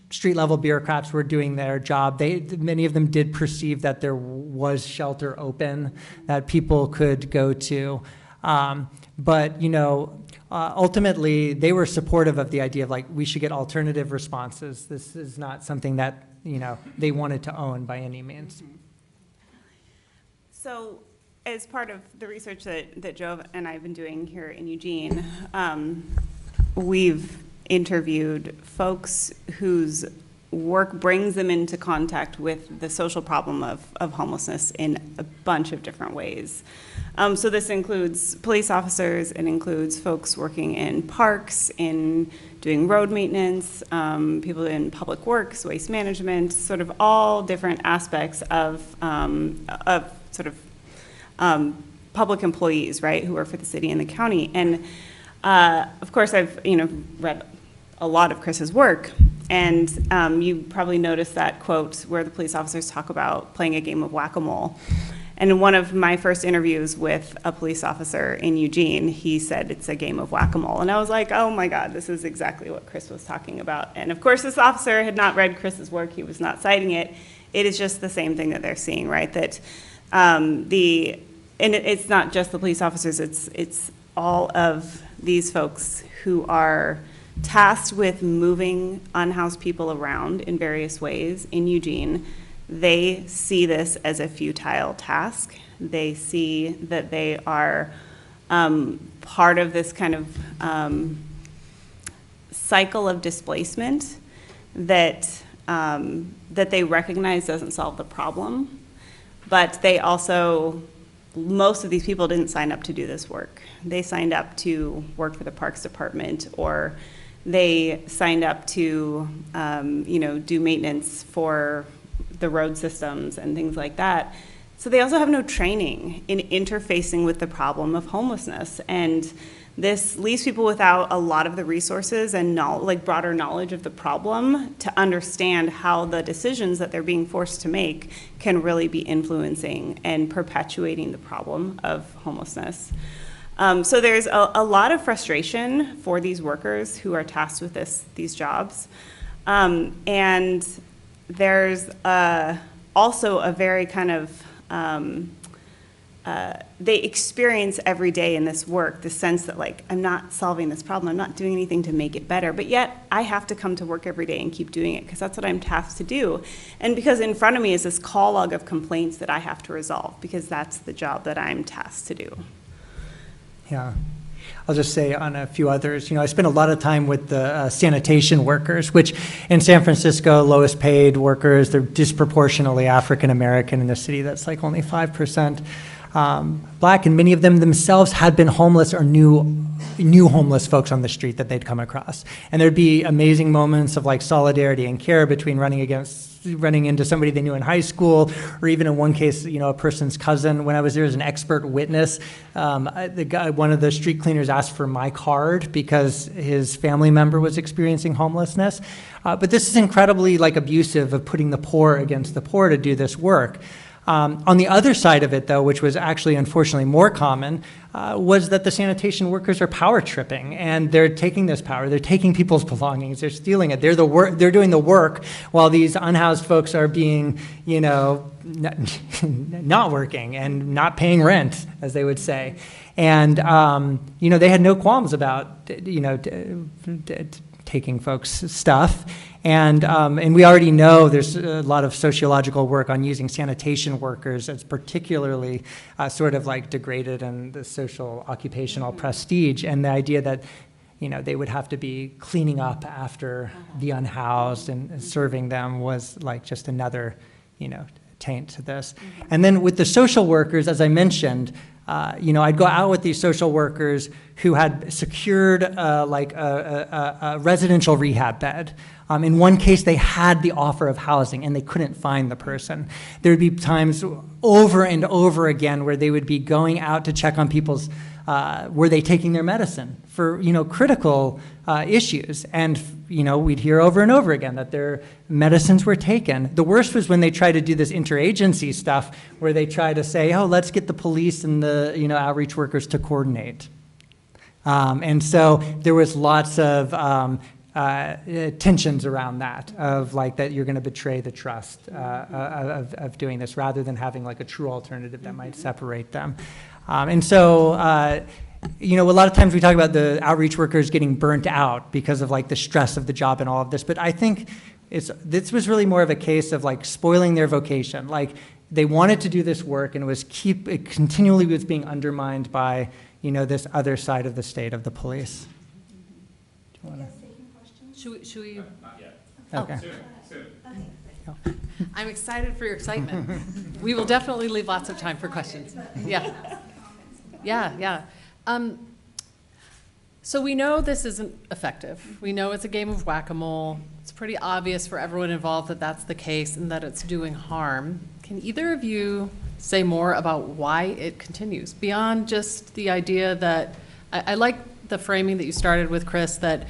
street level bureaucrats were doing their job. Many of them did perceive that there was shelter open that people could go to, but ultimately they were supportive of the idea of like we should get alternative responses. This is not something that they wanted to own by any means. So as part of the research that Joe and I have been doing here in Eugene, we've interviewed folks whose work brings them into contact with the social problem of homelessness in a bunch of different ways. So this includes police officers, it includes folks working in parks, in doing road maintenance, people in public works, waste management, sort of all different aspects of public employees, right, who work for the city and the county. And of course, I've read a lot of Chris's work, and you probably noticed that quote where the police officers talk about playing a game of whack-a-mole. And in one of my first interviews with a police officer in Eugene, he said it's a game of whack-a-mole. And I was like, oh my God, this is exactly what Chris was talking about. And of course, this officer had not read Chris's work. He was not citing it. It is just the same thing that they're seeing, right? That and it's not just the police officers, it's all of these folks who are tasked with moving unhoused people around in various ways in Eugene. They see this as a futile task. They see that they are part of this kind of cycle of displacement that they recognize doesn't solve the problem. But they also, most of these people didn't sign up to do this work. They signed up to work for the Parks Department, or they signed up to, do maintenance for the road systems and things like that. So they also have no training in interfacing with the problem of homelessness. And this leaves people without a lot of the resources and broader knowledge of the problem to understand how the decisions that they're being forced to make can really be influencing and perpetuating the problem of homelessness. So there's a lot of frustration for these workers who are tasked with these jobs. And there's also a very kind of, they experience every day in this work the sense that like, I'm not solving this problem, I'm not doing anything to make it better, but yet I have to come to work every day and keep doing it because that's what I'm tasked to do. And because in front of me is this call log of complaints that I have to resolve because that's the job that I'm tasked to do. Yeah. I'll just say on a few others, I spent a lot of time with the sanitation workers, which in San Francisco, lowest paid workers, they're disproportionately African American in the city. That's like only 5% Black, and many of them themselves had been homeless or knew homeless folks on the street that they'd come across. And there'd be amazing moments of like solidarity and care between running into somebody they knew in high school, or even in one case, a person's cousin. When I was there as an expert witness, one of the street cleaners asked for my card because his family member was experiencing homelessness. But this is incredibly abusive of putting the poor against the poor to do this work. On the other side of it, though, which was actually unfortunately more common, was that the sanitation workers are power tripping, and they're taking this power. They're taking people's belongings. They're stealing it. They're doing the work while these unhoused folks are being, not working and not paying rent, as they would say. And they had no qualms about taking folks' stuff. And we already know there's a lot of sociological work on using sanitation workers as particularly sort of degraded in the social occupational prestige, and the idea that they would have to be cleaning up after the unhoused and serving them was just another taint to this. And then with the social workers, as I mentioned, I'd go out with these social workers who had secured a residential rehab bed. In one case, they had the offer of housing and they couldn't find the person. There would be times over and over again where they would be going out to check on people's, were they taking their medicine for, critical issues. And, we'd hear over and over again that their medicines were taken. The worst was when they tried to do this interagency stuff where they try to say, oh, let's get the police and the, outreach workers to coordinate. And so there was lots of tensions around that, of that you're going to betray the trust of doing this rather than having a true alternative that might separate them. And so, a lot of times we talk about the outreach workers getting burnt out because of the stress of the job and all of this, but I think this was really more of a case of spoiling their vocation. They wanted to do this work and it continually was being undermined by this other side of the state of the police. Do you want to? Should we? Not yet. Okay. Soon. I'm excited for your excitement. We will definitely leave lots of time for questions. Yeah. Yeah. So we know this isn't effective. We know it's a game of whack-a-mole. It's pretty obvious for everyone involved that that's the case and that it's doing harm. Can either of you say more about why it continues beyond just the idea that, I like the framing that you started with, Chris, that,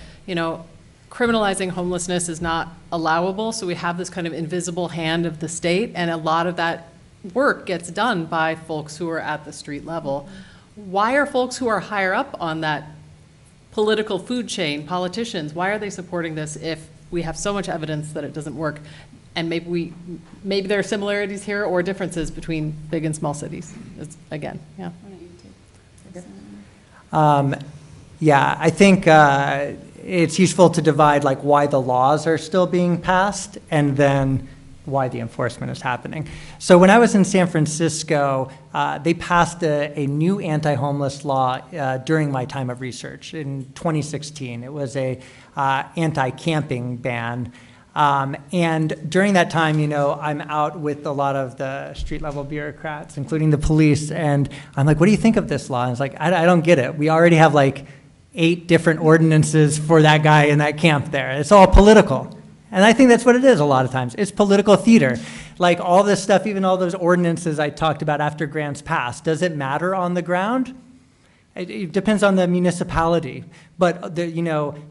criminalizing homelessness is not allowable, so we have this kind of invisible hand of the state, and a lot of that work gets done by folks who are at the street level. Why are folks who are higher up on that political food chain, politicians, why are they supporting this if we have so much evidence that it doesn't work? And maybe there are similarities here or differences between big and small cities. Again, yeah. Yeah, I think it's useful to divide why the laws are still being passed and then why the enforcement is happening. So when I was in San Francisco, they passed a new anti-homeless law during my time of research in 2016. It was a anti-camping ban. And during that time, I'm out with a lot of the street level bureaucrats, including the police, and I'm like, what do you think of this law? And it's I don't get it. We already have 8 different ordinances for that guy in that camp there. It's all political. And I think that's what it is a lot of times. It's political theater. All this stuff, even all those ordinances I talked about after grants passed, does it matter on the ground? It depends on the municipality. But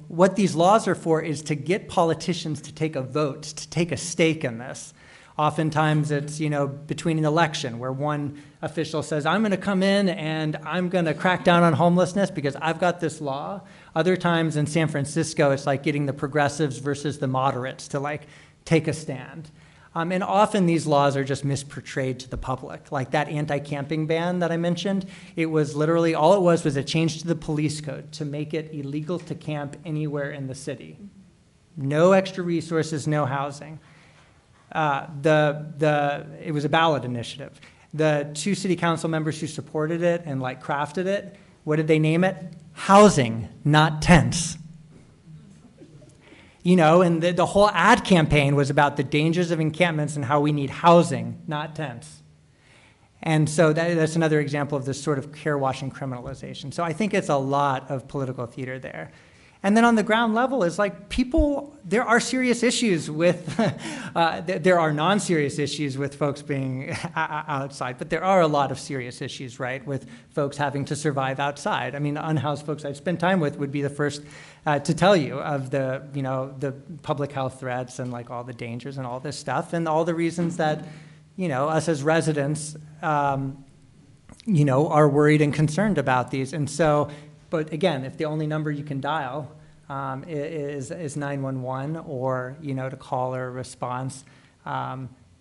what these laws are for is to get politicians to take a vote, to take a stake in this. Oftentimes it's, between an election where one official says, I'm going to come in and I'm going to crack down on homelessness because I've got this law. Other times in San Francisco, it's getting the progressives versus the moderates to take a stand. And often these laws are just misportrayed to the public. That anti-camping ban that I mentioned, it was literally, all it was a change to the police code to make it illegal to camp anywhere in the city. No extra resources, no housing. It was a ballot initiative. The 2 city council members who supported it and crafted it, what did they name it? Housing, not tents. And the whole ad campaign was about the dangers of encampments and how we need housing, not tents. And so that's another example of this sort of care-washing criminalization. So I think it's a lot of political theater there. And then on the ground level is there are serious issues with, there are non-serious issues with folks being outside, but there are a lot of serious issues, right, with folks having to survive outside. I mean, the unhoused folks I've spent time with would be the first to tell you of the public health threats and all the dangers and all this stuff and all the reasons that, us as residents, are worried and concerned about these. And so, but again, if the only number you can dial is 911 or to call or a response,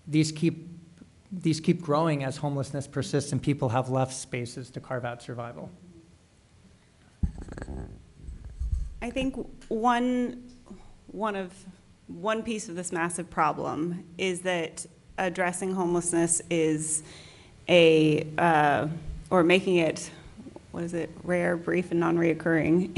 these keep growing as homelessness persists and people have less spaces to carve out survival. I think one piece of this massive problem is that addressing homelessness is or making it, rare, brief, and non-reoccurring,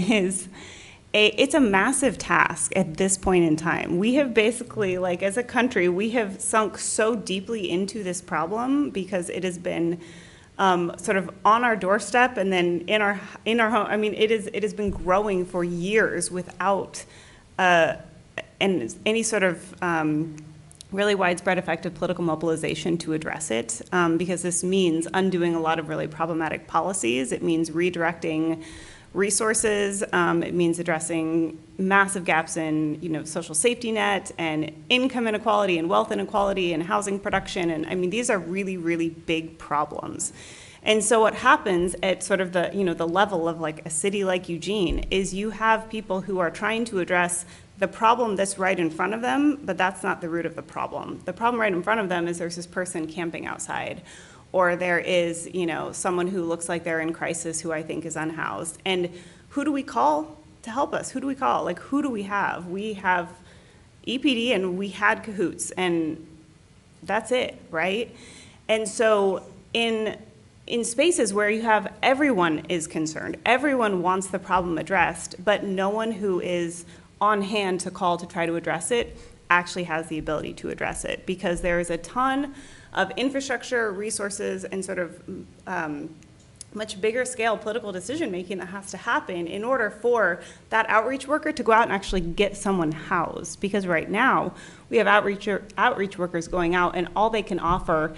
it's a massive task at this point in time. We have basically, as a country, we have sunk so deeply into this problem because it has been sort of on our doorstep and then in our home. I mean, it has been growing for years without any sort of really widespread effective political mobilization to address it, because this means undoing a lot of really problematic policies. It means redirecting resources. It means addressing massive gaps in, social safety net and income inequality and wealth inequality and housing production. And I mean, these are really, really big problems. And so what happens at sort of the, the level of like a city like Eugene is you have people who are trying to address the problem that's right in front of them, but that's not the root of the problem. The problem right in front of them is there's this person camping outside, or there is, someone who looks like they're in crisis who I think is unhoused. And who do we call to help us? Who do we call? Like, who do we have? We have EPD and we had Cahoots, and that's it, right? And so in spaces where you have everyone is concerned, everyone wants the problem addressed, but no one who is on hand to call to try to address it actually has the ability to address it, because there is a ton of infrastructure, resources, and sort of much bigger scale political decision making that has to happen in order for that outreach worker to go out and actually get someone housed. Because right now we have outreach workers going out and all they can offer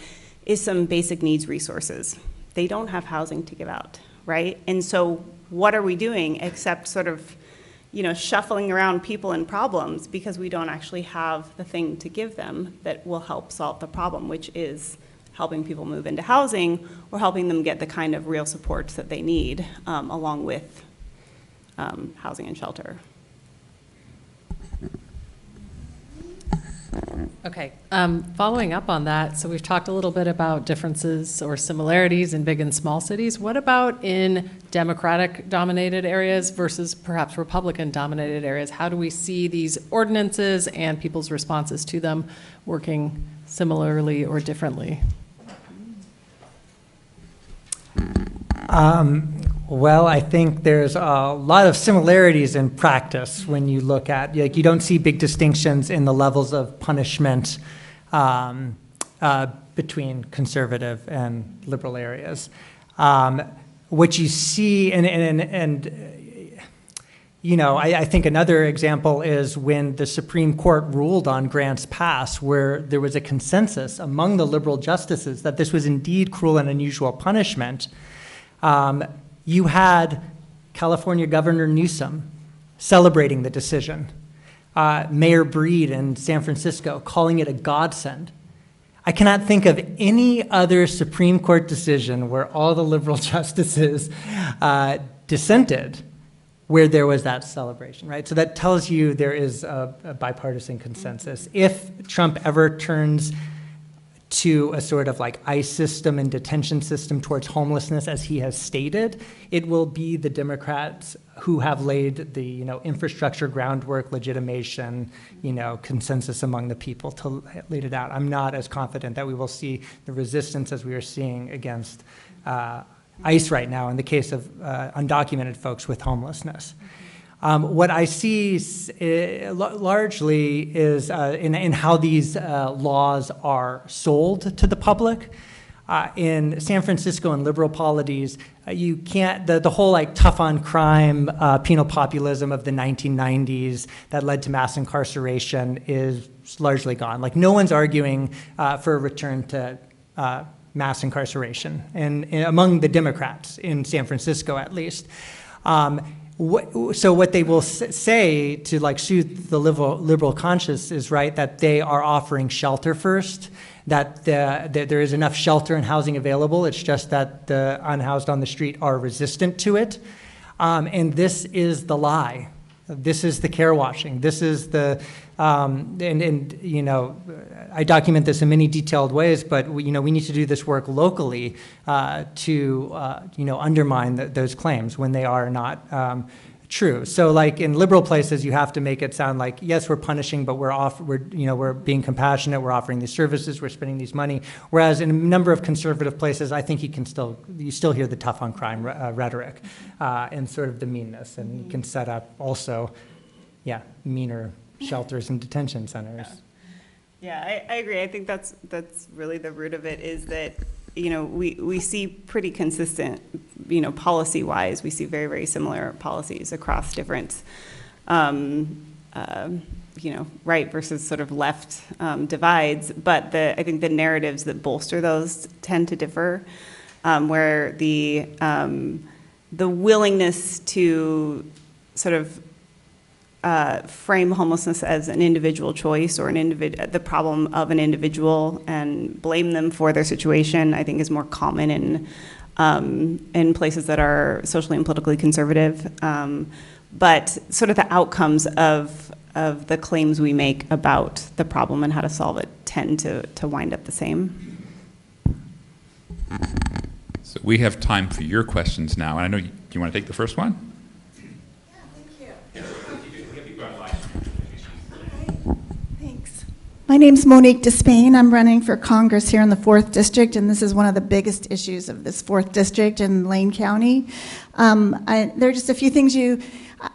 is some basic needs resources. They don't have housing to give out, right? And so what are we doing except sort of shuffling around people and problems because we don't actually have the thing to give them that will help solve the problem, which is helping people move into housing or helping them get the kind of real supports that they need, along with housing and shelter. Okay, following up on that, so we've talked a little bit about differences or similarities in big and small cities. What about in Democratic-dominated areas versus perhaps Republican-dominated areas? How do we see these ordinances and people's responses to them working similarly or differently? Well, I think there's a lot of similarities in practice when you look at, like, you don't see big distinctions in the levels of punishment between conservative and liberal areas. What you see, I think another example is when the Supreme Court ruled on Grants Pass, where there was a consensus among the liberal justices that this was indeed cruel and unusual punishment. You had California Governor Newsom celebrating the decision, Mayor Breed in San Francisco calling it a godsend. I cannot think of any other Supreme Court decision where all the liberal justices dissented where there was that celebration, right? So that tells you there is a bipartisan consensus. If Trump ever turns to a sort of like ICE system and detention system towards homelessness, as he has stated, it will be the Democrats who have laid the infrastructure groundwork, legitimation, consensus among the people to lead it out. I'm not as confident that we will see the resistance as we are seeing against ICE right now in the case of undocumented folks with homelessness. What I see largely is in how these laws are sold to the public. In San Francisco and liberal polities, you can't, the whole like tough on crime penal populism of the 1990s that led to mass incarceration is largely gone. Like, no one's arguing for a return to mass incarceration, and among the Democrats in San Francisco at least. So what they will say to like soothe the liberal conscience is, right, that they are offering shelter first, that there is enough shelter and housing available. It's just that the unhoused on the street are resistant to it. And this is the lie. This is the care washing. This is the, I document this in many detailed ways, but we need to do this work locally to undermine those claims when they are not true. So, like in liberal places, you have to make it sound like, yes, we're punishing, but we're being compassionate. We're offering these services. We're spending these money. Whereas in a number of conservative places, I think you still hear the tough on crime rhetoric and sort of the meanness, and you can set up also, meaner shelters and detention centers. Yeah, I agree. I think that's really the root of it, is that we see pretty consistent, policy-wise, we see very, very similar policies across different, right versus sort of left divides. But I think the narratives that bolster those tend to differ, where the willingness to sort of frame homelessness as an individual choice or the problem of an individual and blame them for their situation, I think is more common in places that are socially and politically conservative. But sort of the outcomes of the claims we make about the problem and how to solve it tend to wind up the same. So we have time for your questions now. And I know, do you want to take the first one? Thanks. My name's Monique Despain. I'm running for Congress here in the 4th District, and this is one of the biggest issues of this 4th District in Lane County. There are just a few things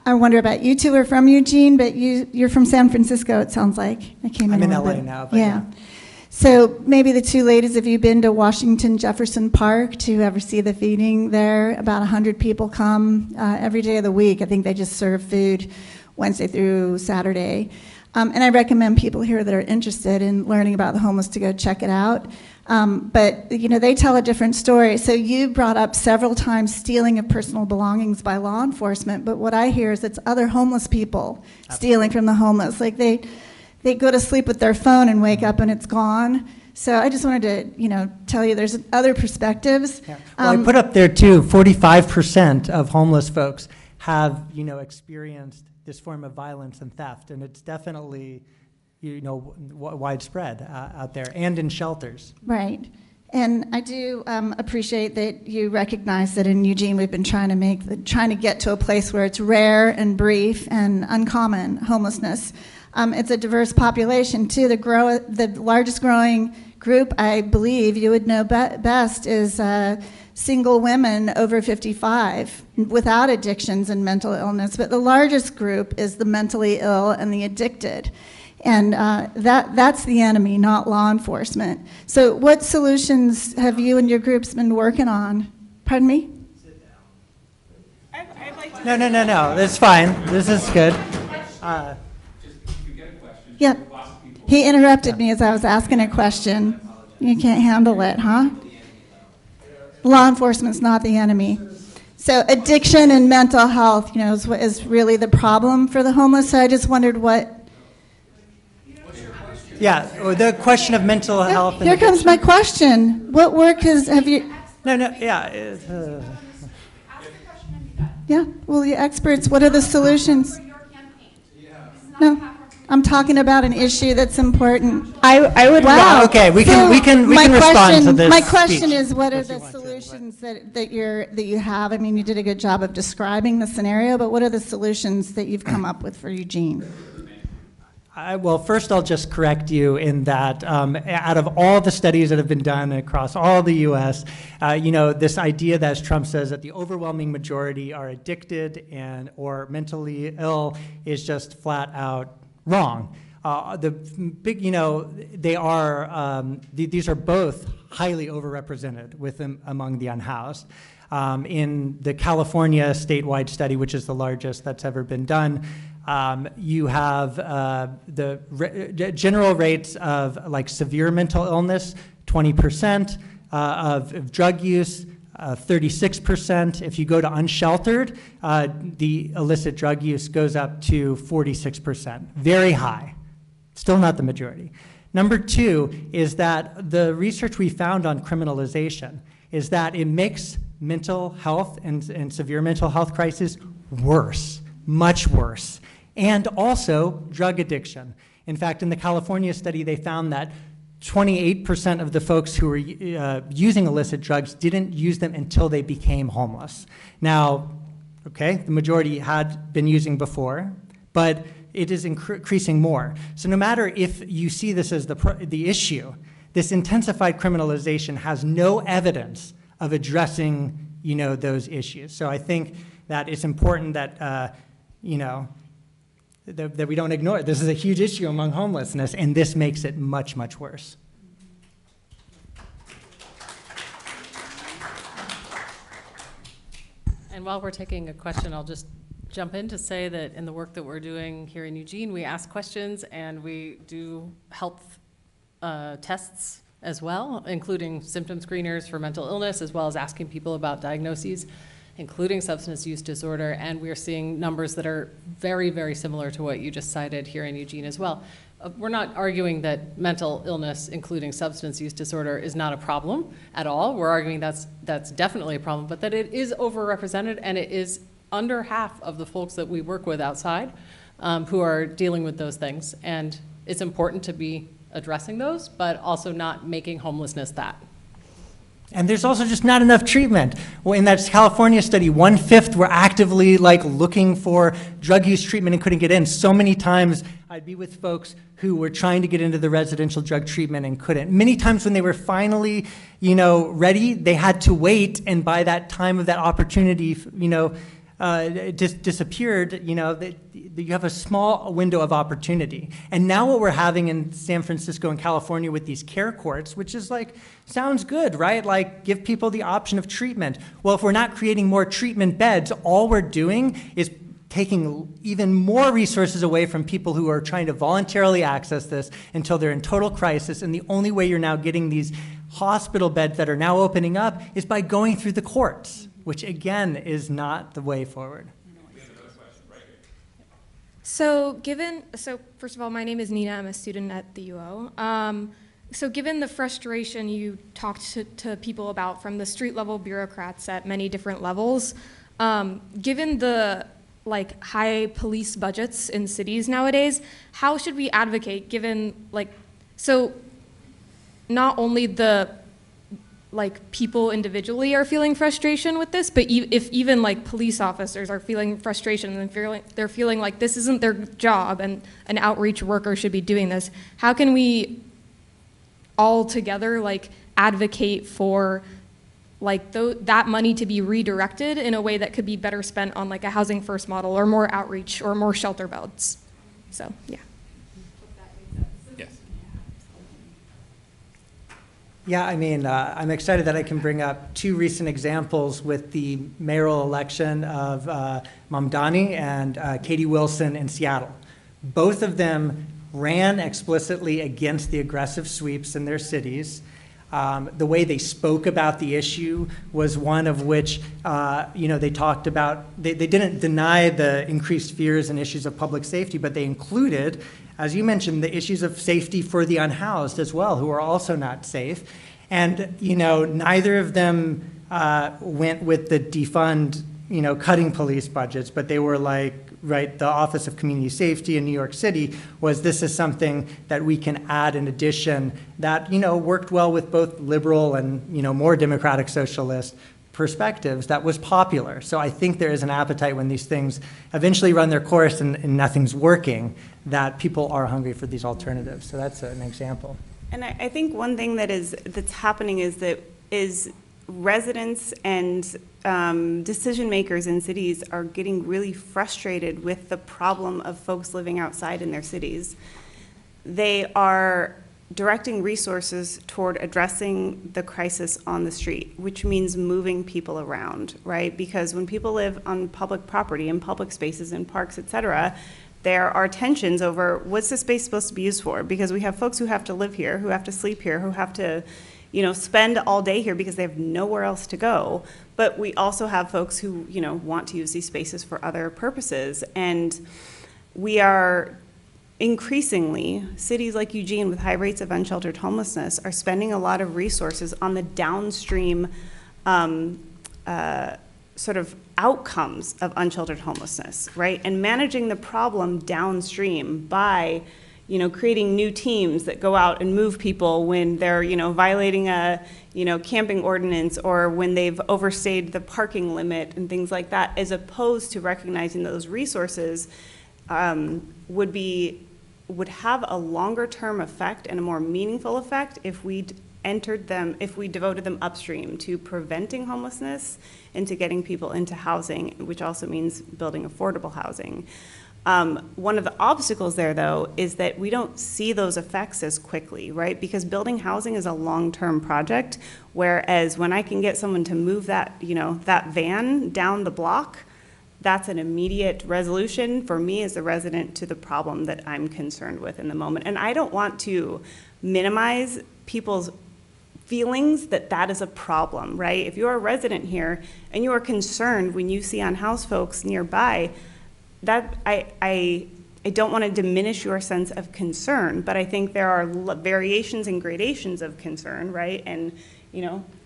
I wonder about. You two are from Eugene, but you're from San Francisco, it sounds like. I'm in LA now, but yeah. So maybe the two ladies, have you been to Washington Jefferson Park to ever see the feeding there? About 100 people come every day of the week. I think they just serve food Wednesday through Saturday. And I recommend people here that are interested in learning about the homeless to go check it out. But they tell a different story. So you brought up several times stealing of personal belongings by law enforcement, but what I hear is it's other homeless people stealing from the homeless. Like they go to sleep with their phone and wake up and it's gone. So I just wanted to, tell you there's other perspectives. Yeah. Well, I put up there too, 45% of homeless folks have, experienced this form of violence and theft, and it's definitely, widespread out there and in shelters. Right. And I do appreciate that you recognize that in Eugene we've been trying to get to a place where it's rare and brief and uncommon homelessness. It's a diverse population too. The largest growing group, I believe you would know best, is single women over 55 without addictions and mental illness. But the largest group is the mentally ill and the addicted. And that's the enemy, not law enforcement. So what solutions have you and your groups been working on? Pardon me? I'd like to No. That's fine. This is good. Yeah. He interrupted me as I was asking a question. You can't handle it, huh? Law enforcement's not the enemy. So addiction and mental health, is really the problem for the homeless. So I just wondered what. Yeah, the question of mental health. Here comes my question. What work have you? No, yeah. Yeah, well, you experts, what are the solutions? No. I'm talking about an issue that's important. I would. Wow. Okay, we can respond to this. My question speech, is, what are the solutions that you have? I mean, you did a good job of describing the scenario, but what are the solutions that you've come up with for Eugene? Well, first I'll just correct you in that out of all the studies that have been done across all the U.S., this idea that, as Trump says, that the overwhelming majority are addicted or mentally ill is just flat out wrong. The big, they are, these are both highly overrepresented among the unhoused. In the California statewide study, which is the largest that's ever been done, you have the general rates of like severe mental illness, 20%, of drug use, 36%. If you go to unsheltered, the illicit drug use goes up to 46%. Very high. Still not the majority. Number two is that the research we found on criminalization is that it makes mental health and severe mental health crisis worse, much worse, and also drug addiction. In fact, in the California study, they found that 28% of the folks who were using illicit drugs didn't use them until they became homeless. Now, okay, the majority had been using before, but it is increasing more. So no matter if you see this as the issue, this intensified criminalization has no evidence of addressing, those issues. So I think that it's important that, that we don't ignore it. This is a huge issue among homelessness, and this makes it much, much worse. And while we're taking a question, I'll just jump in to say that in the work that we're doing here in Eugene, we ask questions and we do health tests as well, including symptom screeners for mental illness, as well as asking people about diagnoses, including substance use disorder. And we're seeing numbers that are very, very similar to what you just cited here in Eugene as well. We're not arguing that mental illness, including substance use disorder, is not a problem at all. We're arguing that's definitely a problem, but that it is overrepresented, and it is under half of the folks that we work with outside who are dealing with those things. And it's important to be addressing those, but also not making homelessness that. And there's also just not enough treatment. Well, in that California study, 1/5 were actively looking for drug use treatment and couldn't get in. So many times I'd be with folks who were trying to get into the residential drug treatment and couldn't. Many times when they were finally, ready, they had to wait, and by that time of that opportunity, disappeared, you have a small window of opportunity. And now what we're having in San Francisco and California with these care courts, which is sounds good, right? Give people the option of treatment. Well, if we're not creating more treatment beds, all we're doing is taking even more resources away from people who are trying to voluntarily access this until they're in total crisis. And the only way you're now getting these hospital beds that are now opening up is by going through the courts, which again is not the way forward. So first of all, my name is Nina. I'm a student at the UO. So given the frustration you talked to people about from the street level bureaucrats at many different levels, given the high police budgets in cities nowadays, how should we advocate given so not only the people individually are feeling frustration with this, but if even police officers are feeling frustration and they're feeling like this isn't their job and an outreach worker should be doing this, how can we all together advocate for that money to be redirected in a way that could be better spent on a housing first model or more outreach or more shelter beds? So, yeah. Yeah, I'm excited that I can bring up two recent examples with the mayoral election of Mamdani and Katie Wilson in Seattle. Both of them ran explicitly against the aggressive sweeps in their cities. The way they spoke about the issue was one of which, they talked about, they didn't deny the increased fears and issues of public safety, but they included, as you mentioned, the issues of safety for the unhoused as well, who are also not safe. And, neither of them went with the defund, cutting police budgets, but they were the Office of Community Safety in New York City this is something that we can add in addition that, worked well with both liberal and, more democratic socialist perspectives that was popular. So I think there is an appetite when these things eventually run their course and nothing's working, that people are hungry for these alternatives. So that's an example. And I think one thing that's happening is residents and decision makers in cities are getting really frustrated with the problem of folks living outside in their cities. They are directing resources toward addressing the crisis on the street, which means moving people around, right? Because when people live on public property, in public spaces, in parks, et cetera, there are tensions over what's the space supposed to be used for? Because we have folks who have to live here, who have to sleep here, who have to spend all day here because they have nowhere else to go. But we also have folks who, want to use these spaces for other purposes. And we are increasingly, cities like Eugene with high rates of unsheltered homelessness are spending a lot of resources on the downstream sort of outcomes of unsheltered homelessness, right? And managing the problem downstream by creating new teams that go out and move people when they're, violating a, camping ordinance or when they've overstayed the parking limit and things like that, as opposed to recognizing those resources would have a longer term effect and a more meaningful effect if we devoted them upstream to preventing homelessness and to getting people into housing, which also means building affordable housing. One of the obstacles there, though, is that we don't see those effects as quickly, right? Because building housing is a long-term project, whereas when I can get someone to move that, that van down the block, that's an immediate resolution for me as a resident to the problem that I'm concerned with in the moment. And I don't want to minimize people's feelings that that is a problem, right? If you're a resident here and you are concerned when you see unhoused folks nearby, that I don't want to diminish your sense of concern, but I think there are variations and gradations of concern, right? And,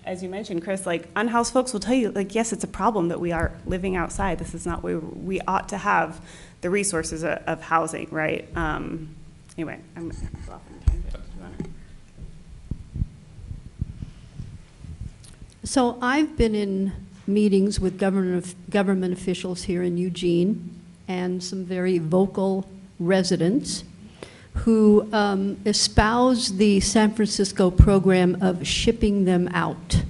as you mentioned, Chris, like unhoused folks will tell you, like, yes, it's a problem that we are living outside. This is not where we ought to have the resources of housing, right? Anyway, I'm off on a tangent. So I've been in meetings with government officials here in Eugene and some very vocal residents who espouse the San Francisco program of shipping them out.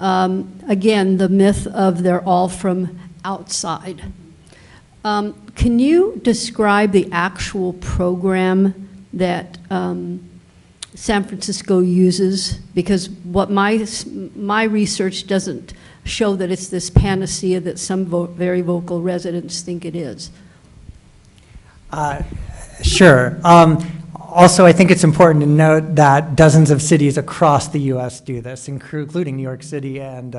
Again, the myth of they're all from outside. Can you describe the actual program that San Francisco uses? Because what my research doesn't show that it's this panacea that some very vocal residents think it is. Sure. Also, I think it's important to note that dozens of cities across the U.S. do this, including New York City and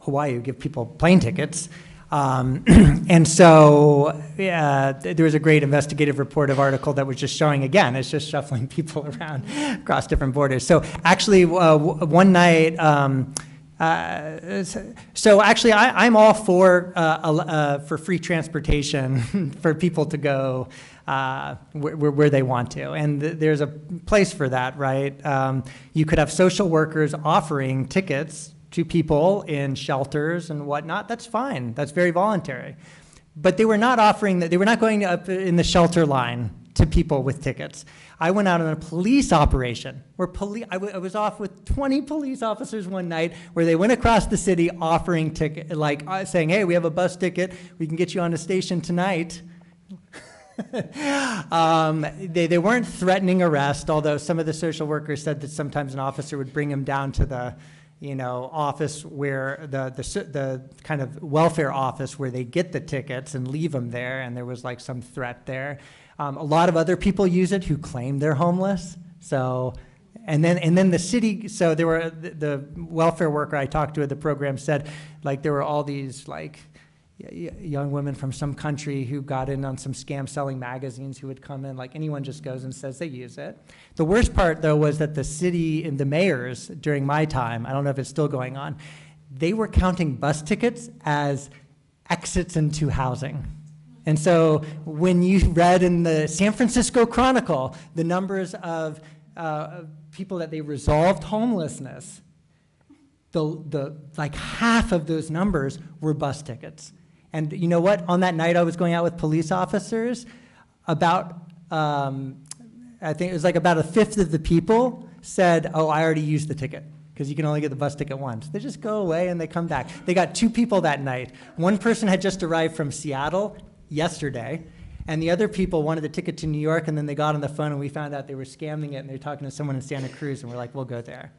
Hawaii, who give people plane tickets. And so there was a great investigative reportive article that was just showing, again, it's just shuffling people around across different borders. So actually, one night, I'm all for free transportation for people to go where they want to, and there's a place for that, right? You could have social workers offering tickets to people in shelters and whatnot. That's fine. That's very voluntary. But they were not offering that. They were not going up in the shelter line to people with tickets. I went out on a police operation where I was off with 20 police officers one night where they went across the city offering ticket, like saying, "Hey, we have a bus ticket. We can get you on a station tonight." They weren't threatening arrest, although some of the social workers said that sometimes an officer would bring them down to the office where the kind of welfare office where they get the tickets and leave them there, and there was like some threat there. A lot of other people use it who claim they're homeless. So, and then the city. So there were the welfare worker I talked to at the program said, like, there were all these like young women from some country who got in on some scam selling magazines who would come in. Like, anyone just goes and says they use it. The worst part, though, was that the city and the mayors during my time, I don't know if it's still going on, they were counting bus tickets as exits into housing. And so when you read in the San Francisco Chronicle the numbers of people that they resolved homelessness, the like half of those numbers were bus tickets. And you know what? On that night I was going out with police officers, about I think it was like about a fifth of the people said, "Oh, I already used the ticket," because you can only get the bus ticket once. They just go away and they come back. They got 2 people that night. One person had just arrived from Seattle yesterday, and the other people wanted a ticket to New York, and then they got on the phone and we found out they were scamming it, and they were talking to someone in Santa Cruz, and we're like, we'll go there.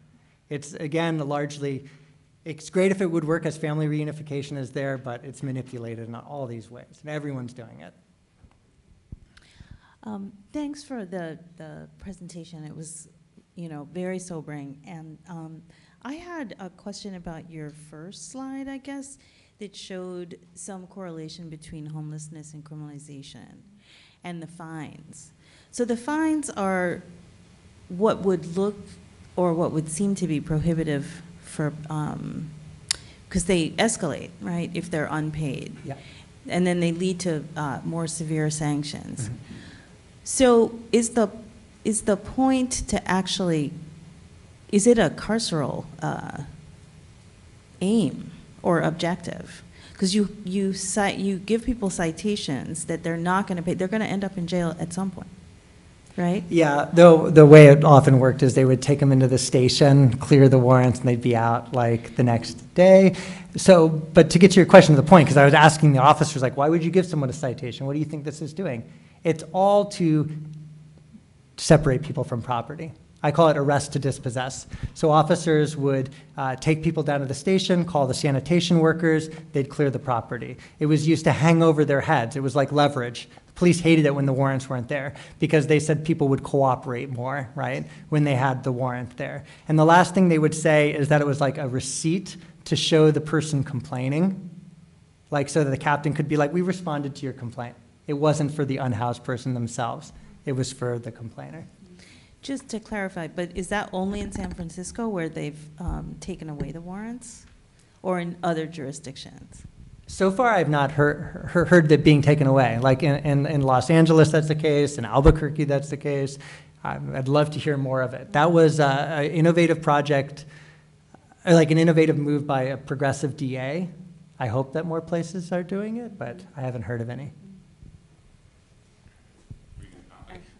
It's, again, largely, it's great if it would work as family reunification is there, but it's manipulated in all these ways, and everyone's doing it. Thanks for the presentation. It was, very sobering. And I had a question about your first slide, I guess, that showed some correlation between homelessness and criminalization and the fines. So the fines are what would look or what would seem to be prohibitive for, because they escalate, right, if they're unpaid. Yeah. And then they lead to more severe sanctions. Mm-hmm. So is the point to actually, is it a carceral aim or objective? Because you give people citations that they're not going to pay, they're going to end up in jail at some point, right? Yeah, though the way it often worked is they would take them into the station, clear the warrants, and they'd be out like the next day. So, but to get to your question to the point, because I was asking the officers, like, why would you give someone a citation? What do you think this is doing? It's all to separate people from property. I call it arrest to dispossess. So officers would take people down to the station, call the sanitation workers, they'd clear the property. It was used to hang over their heads. It was like leverage. The police hated it when the warrants weren't there because they said people would cooperate more, right, when they had the warrant there. And the last thing they would say is that it was like a receipt to show the person complaining, like so that the captain could be like, we responded to your complaint. It wasn't for the unhoused person themselves. It was for the complainer. Just to clarify, but is that only in San Francisco where they've taken away the warrants, or in other jurisdictions? So far, I've not heard that being taken away. Like in Los Angeles, that's the case. In Albuquerque, that's the case. I'd love to hear more of it. That was an innovative project, like an innovative move by a progressive DA. I hope that more places are doing it, but I haven't heard of any.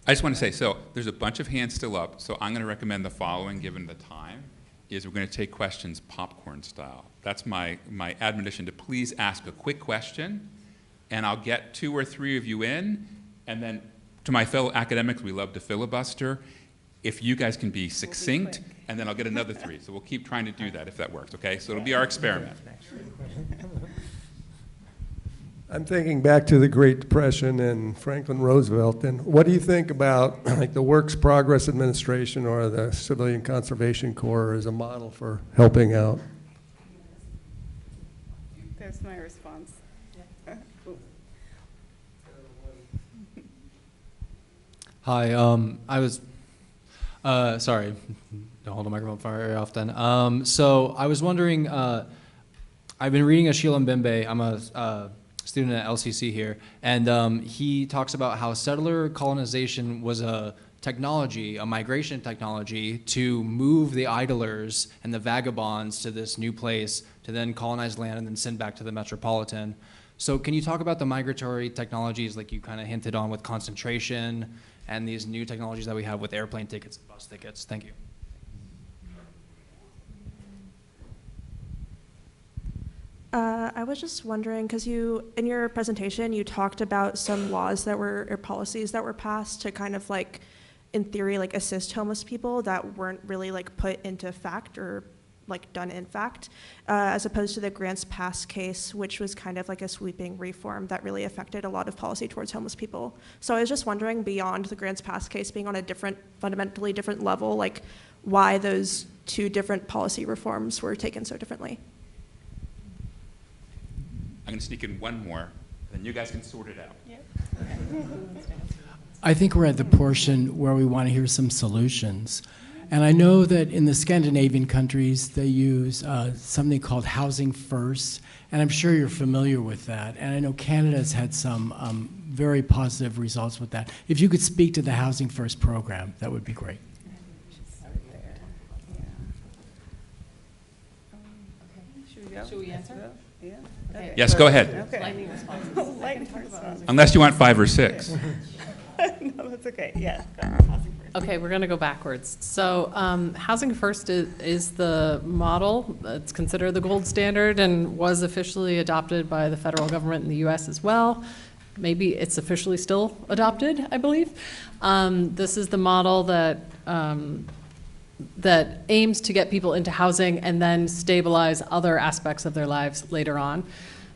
I just want to say, so there's a bunch of hands still up, so I'm going to recommend the following, given the time, is we're going to take questions popcorn style. That's my admonition, to please ask a quick question, and I'll get 2 or 3 of you in, and then to my fellow academics, we love to filibuster. If you guys can be succinct, and then I'll get another 3. So we'll keep trying to do that if that works, okay? So it'll be our experiment. I'm thinking back to the Great Depression and Franklin Roosevelt, and what do you think about like the Works Progress Administration or the Civilian Conservation Corps as a model for helping out? There's my response. Hi, I was, sorry, don't hold the microphone very often. So I was wondering, I've been reading Achille Mbembe. I'm a student at LCC here, and he talks about how settler colonization was a technology, a migration technology, to move the idlers and the vagabonds to this new place to then colonize land and then send back to the metropolitan. So can you talk about the migratory technologies like you kind of hinted on with concentration and these new technologies that we have with airplane tickets and bus tickets? Thank you. I was just wondering, because in your presentation, you talked about some laws that were, or policies that were passed to kind of like, in theory, like assist homeless people that weren't really like put into fact or like done in fact, as opposed to the grants pass case, which was kind of like a sweeping reform that really affected a lot of policy towards homeless people. So I was just wondering, beyond the grants pass case being on a different, fundamentally different level, like why those 2 different policy reforms were taken so differently. I'm going to sneak in one more, then you guys can sort it out. Yep. I think we're at the portion where we want to hear some solutions. And I know that in the Scandinavian countries, they use something called Housing First, and I'm sure you're familiar with that. And I know Canada's had some very positive results with that. If you could speak to the Housing First program, that would be great. Should we answer? Yeah. Okay. Yes, go ahead. Okay. Lightning response. Lightning response. Unless you want 5 or 6. No, that's okay. Yeah. Okay, we're going to go backwards. So Housing First is the model. It's considered the gold standard and was officially adopted by the federal government in the U.S. as well. Maybe it's officially still adopted, I believe. This is the model that that aims to get people into housing and then stabilize other aspects of their lives later on.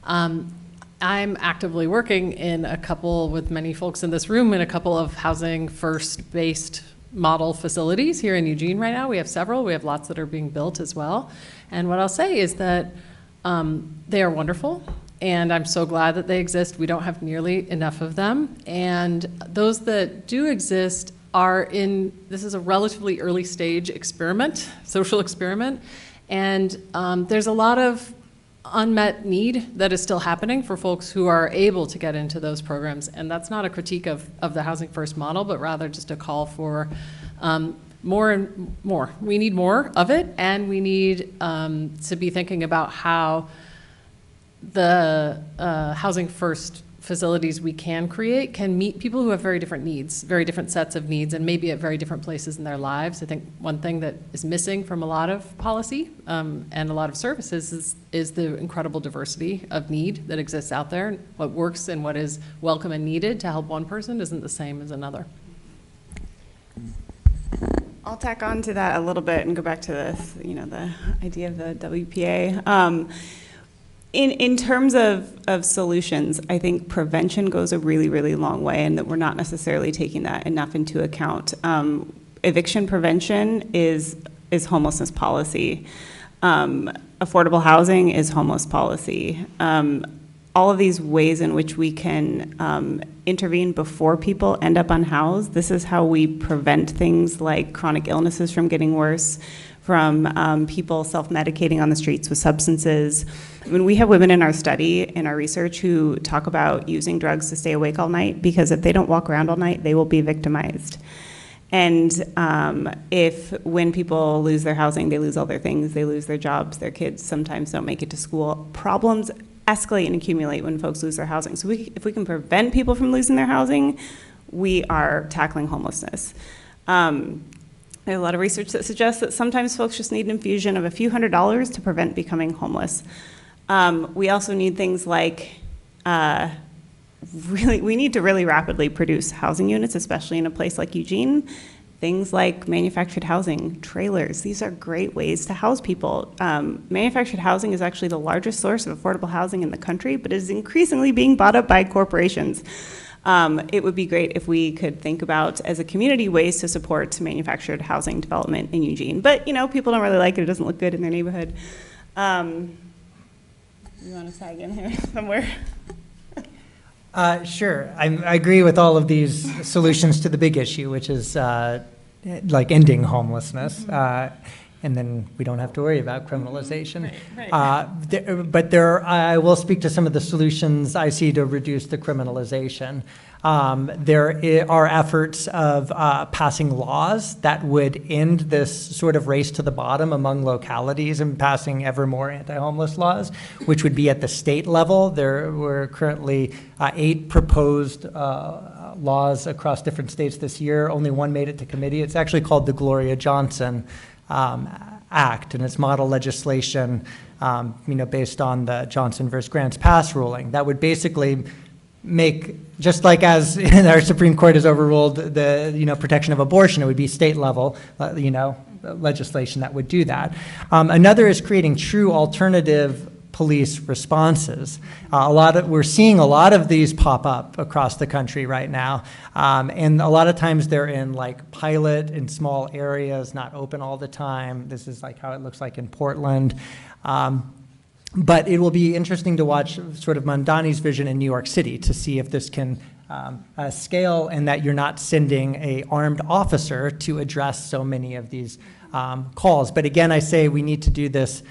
I'm actively working in a couple, with many folks in this room, in a couple of Housing First based model facilities here in Eugene right now. We have several. We have lots that are being built as well. And what I'll say is that they are wonderful, and I'm so glad that they exist. We don't have nearly enough of them. And those that do exist are in, this is a relatively early stage experiment, social experiment, and there's a lot of unmet need that is still happening for folks who are able to get into those programs. And that's not a critique of the Housing First model, but rather just a call for more and more. We need more of it, and we need to be thinking about how the Housing First facilities we can create can meet people who have very different needs, very different sets of needs, and maybe at very different places in their lives. I think one thing that is missing from a lot of policy and a lot of services is the incredible diversity of need that exists out there. What works and what is welcome and needed to help one person isn't the same as another. I'll tack on to that a little bit and go back to this, the idea of the WPA. In terms of solutions, I think prevention goes a really, really long way, and that we're not necessarily taking that enough into account. Eviction prevention is homelessness policy. Affordable housing is homeless policy. All of these ways in which we can intervene before people end up unhoused. This is how we prevent things like chronic illnesses from getting worse, from people self-medicating on the streets with substances. I mean, we have women in our study, in our research, who talk about using drugs to stay awake all night, because if they don't walk around all night, they will be victimized. And when people lose their housing, they lose all their things, they lose their jobs, their kids sometimes don't make it to school. Problems escalate and accumulate when folks lose their housing. So if we can prevent people from losing their housing, we are tackling homelessness. There's a lot of research that suggests that sometimes folks just need an infusion of a few $100s to prevent becoming homeless. We also need things like, we need to really rapidly produce housing units, especially in a place like Eugene. Things like manufactured housing, trailers, these are great ways to house people. Manufactured housing is actually the largest source of affordable housing in the country, but is increasingly being bought up by corporations. It would be great if we could think about, as a community, ways to support manufactured housing development in Eugene. But, people don't really like it. It doesn't look good in their neighborhood. You want to tag in here somewhere? Sure. I agree with all of these solutions to the big issue, which is like ending homelessness. And then we don't have to worry about criminalization. Right. I will speak to some of the solutions I see to reduce the criminalization. There are efforts of passing laws that would end this sort of race to the bottom among localities and passing ever more anti-homeless laws, which would be at the state level. There were currently 8 proposed laws across different states this year. Only one made it to committee. It's actually called the Gloria Johnson Act, and it's model legislation, based on the Johnson versus Grants Pass ruling. That would basically make, just like as our Supreme Court has overruled the protection of abortion, it would be state level legislation that would do that. Another is creating true alternative police responses. We're seeing a lot of these pop up across the country right now, and a lot of times they're in like pilot in small areas, not open all the time. This is like how it looks like in Portland. But it will be interesting to watch sort of Mamdani's vision in New York City to see if this can scale, and that you're not sending an armed officer to address so many of these calls. But again, I say we need to do this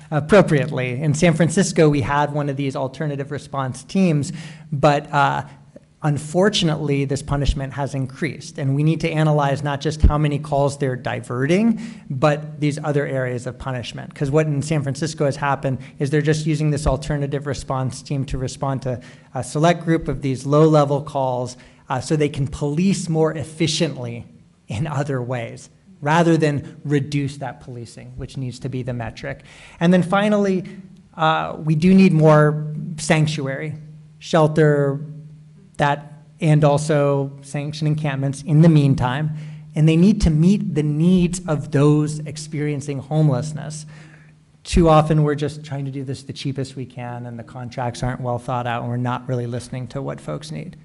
appropriately. In San Francisco, we had one of these alternative response teams, but unfortunately, this punishment has increased, and we need to analyze not just how many calls they're diverting, but these other areas of punishment. Because what in San Francisco has happened is they're just using this alternative response team to respond to a select group of these low-level calls so they can police more efficiently in other ways, rather than reduce that policing, which needs to be the metric. And then finally, we do need more sanctuary, shelter, and also sanction encampments in the meantime, and they need to meet the needs of those experiencing homelessness. Too often we're just trying to do this the cheapest we can, and the contracts aren't well thought out, and we're not really listening to what folks need.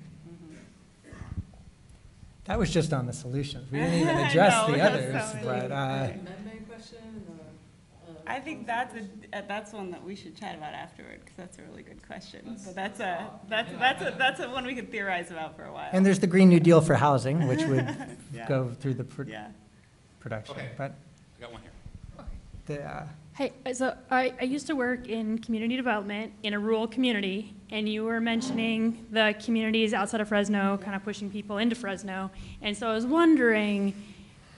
That was just on the solutions. We didn't even address the others. But I think that's one that we should chat about afterward, because that's a really good question. So that's a one we could theorize about for a while. And there's the Green New Deal for housing, which would go through the production. Okay. But I got one here. Hey, so I used to work in community development in a rural community, and you were mentioning the communities outside of Fresno kind of pushing people into Fresno. And so I was wondering,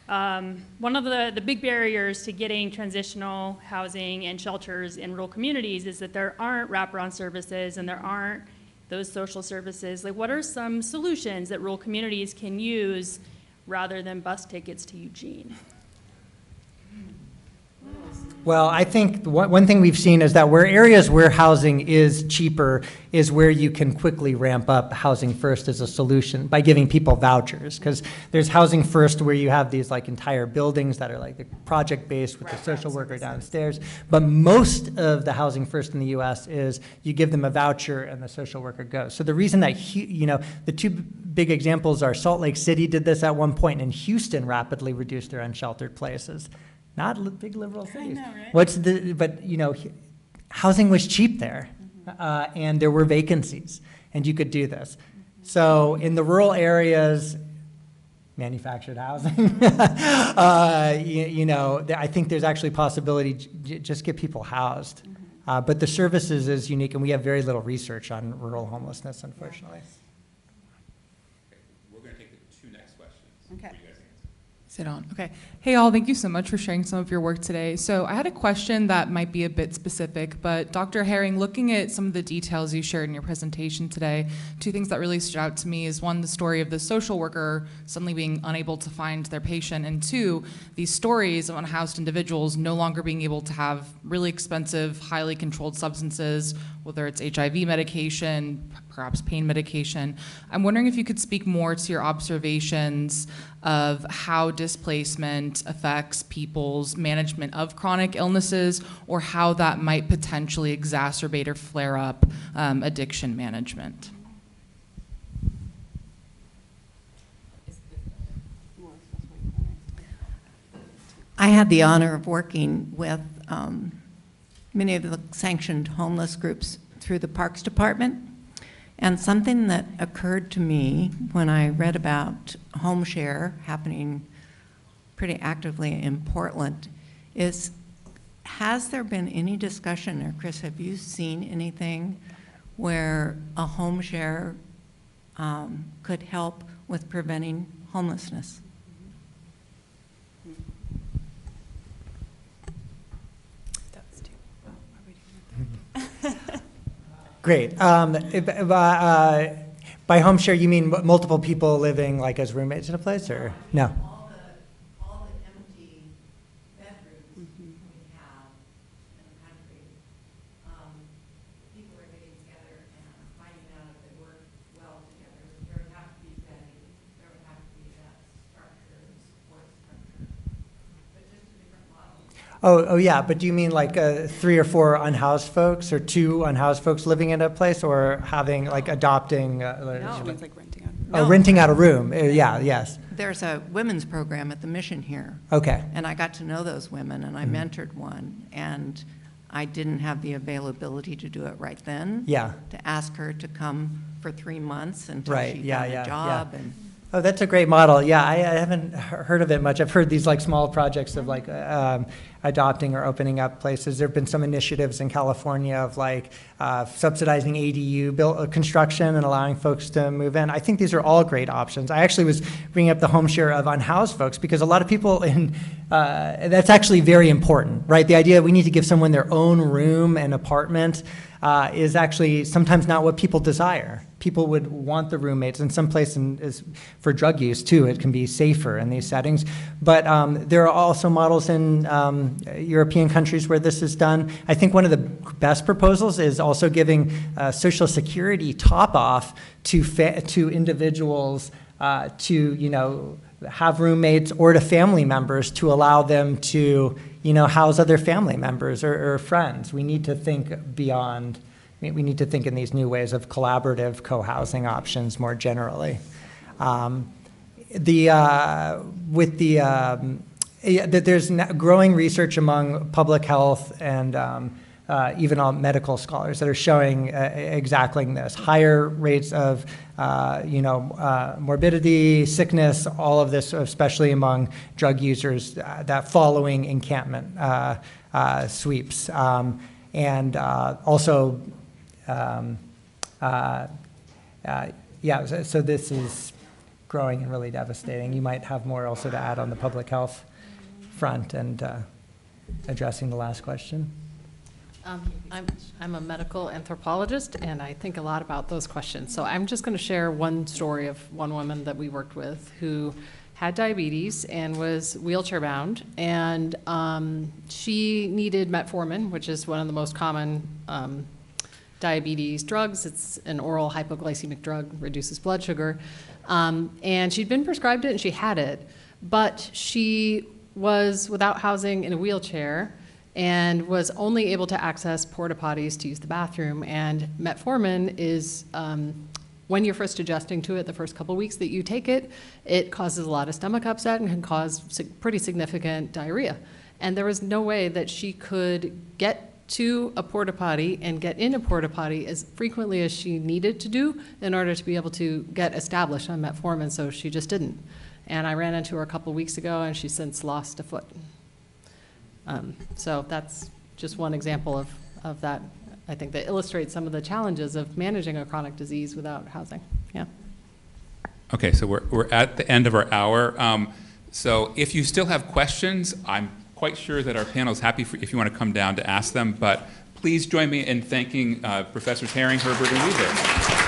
One of the big barriers to getting transitional housing and shelters in rural communities is that there aren't wraparound services and there aren't those social services. Like, what are some solutions that rural communities can use rather than bus tickets to Eugene? Well, I think one thing we've seen is that where areas where housing is cheaper is where you can quickly ramp up housing first as a solution by giving people vouchers. Because there's housing first where you have these like entire buildings that are like the project based with the social worker downstairs. But most of the housing first in the US is you give them a voucher and the social worker goes. So the reason that, the two big examples are Salt Lake City did this at one point and Houston rapidly reduced their unsheltered places. Not big liberal cities. I know, right? But housing was cheap there, and there were vacancies, and you could do this. So in the rural areas, manufactured housing, I think there's actually possibility just get people housed. But the services is unique, and we have very little research on rural homelessness, unfortunately. We're going to take the two next questions. Okay. Sit on. Okay. Hey, all. Thank you so much for sharing some of your work today. So I had a question that might be a bit specific, but Dr. Herring, looking at some of the details you shared in your presentation today, two things that really stood out to me is one, the story of the social worker suddenly being unable to find their patient, and two, these stories of unhoused individuals no longer being able to have really expensive, highly controlled substances, whether it's HIV medication, perhaps pain medication. I'm wondering if you could speak more to your observations of how displacement affects people's management of chronic illnesses, or how that might potentially exacerbate or flare up addiction management. I had the honor of working with many of the sanctioned homeless groups through the Parks Department. And something that occurred to me when I read about home share happening pretty actively in Portland is, has there been any discussion, or Chris, have you seen anything where a home share could help with preventing homelessness? Great. By home share, you mean multiple people living like as roommates in a place, or no? All the empty bedrooms we have in the country, people are getting together and finding out if they work well together. There would have to be bedding, there would have to be that structure, support structure, but just a different model. Oh yeah, but do you mean like 3 or 4 unhoused folks, or 2 unhoused folks living in a place, or having like adopting? No, it's like renting out. Oh, renting out a room. Yeah, yes. There's a women's program at the mission here. Okay. And I got to know those women, and I mentored one, and I didn't have the availability to do it right then. Yeah. To ask her to come for 3 months until Right. she found a job. Yeah. And Oh, that's a great model. Yeah, I haven't heard of it much. I've heard these like small projects of like adopting or opening up places. There have been some initiatives in California of like subsidizing ADU construction and allowing folks to move in. I think these are all great options. I actually was bringing up the home share of unhoused folks because a lot of people that's actually very important, right? The idea we need to give someone their own room and apartment is actually sometimes not what people desire. People would want the roommates. In some places, for drug use too, it can be safer in these settings. But there are also models in European countries where this is done. I think one of the best proposals is also giving Social Security top-off to individuals to have roommates, or to family members to allow them to house other family members or friends. We need to think beyond. We need to think in these new ways of collaborative co-housing options more generally. There's growing research among public health and even all medical scholars that are showing exactly this: higher rates of morbidity, sickness, all of this, especially among drug users, that following encampment sweeps, and also. So this is growing and really devastating. You might have more also to add on the public health front and addressing the last question. I'm a medical anthropologist, and I think a lot about those questions. So I'm just going to share one story of one woman that we worked with who had diabetes and was wheelchair bound, and she needed metformin, which is one of the most common diabetes drugs. It's an oral hypoglycemic drug, reduces blood sugar, and she'd been prescribed it and she had it, but she was without housing in a wheelchair and was only able to access porta potties to use the bathroom. And metformin is, when you're first adjusting to it, the first couple weeks that you take it, it causes a lot of stomach upset and can cause pretty significant diarrhea. And there was no way that she could get to a porta potty and get in a porta potty as frequently as she needed to do in order to be able to get established on metformin, so she just didn't. And I ran into her a couple weeks ago, and she's since lost a foot. So that's just one example of that, I think, that illustrates some of the challenges of managing a chronic disease without housing. Yeah. Okay, so we're at the end of our hour. So if you still have questions, I'm quite sure that our panel is happy if you want to come down to ask them, but please join me in thanking Professors Herring, Herbert, and Weaver.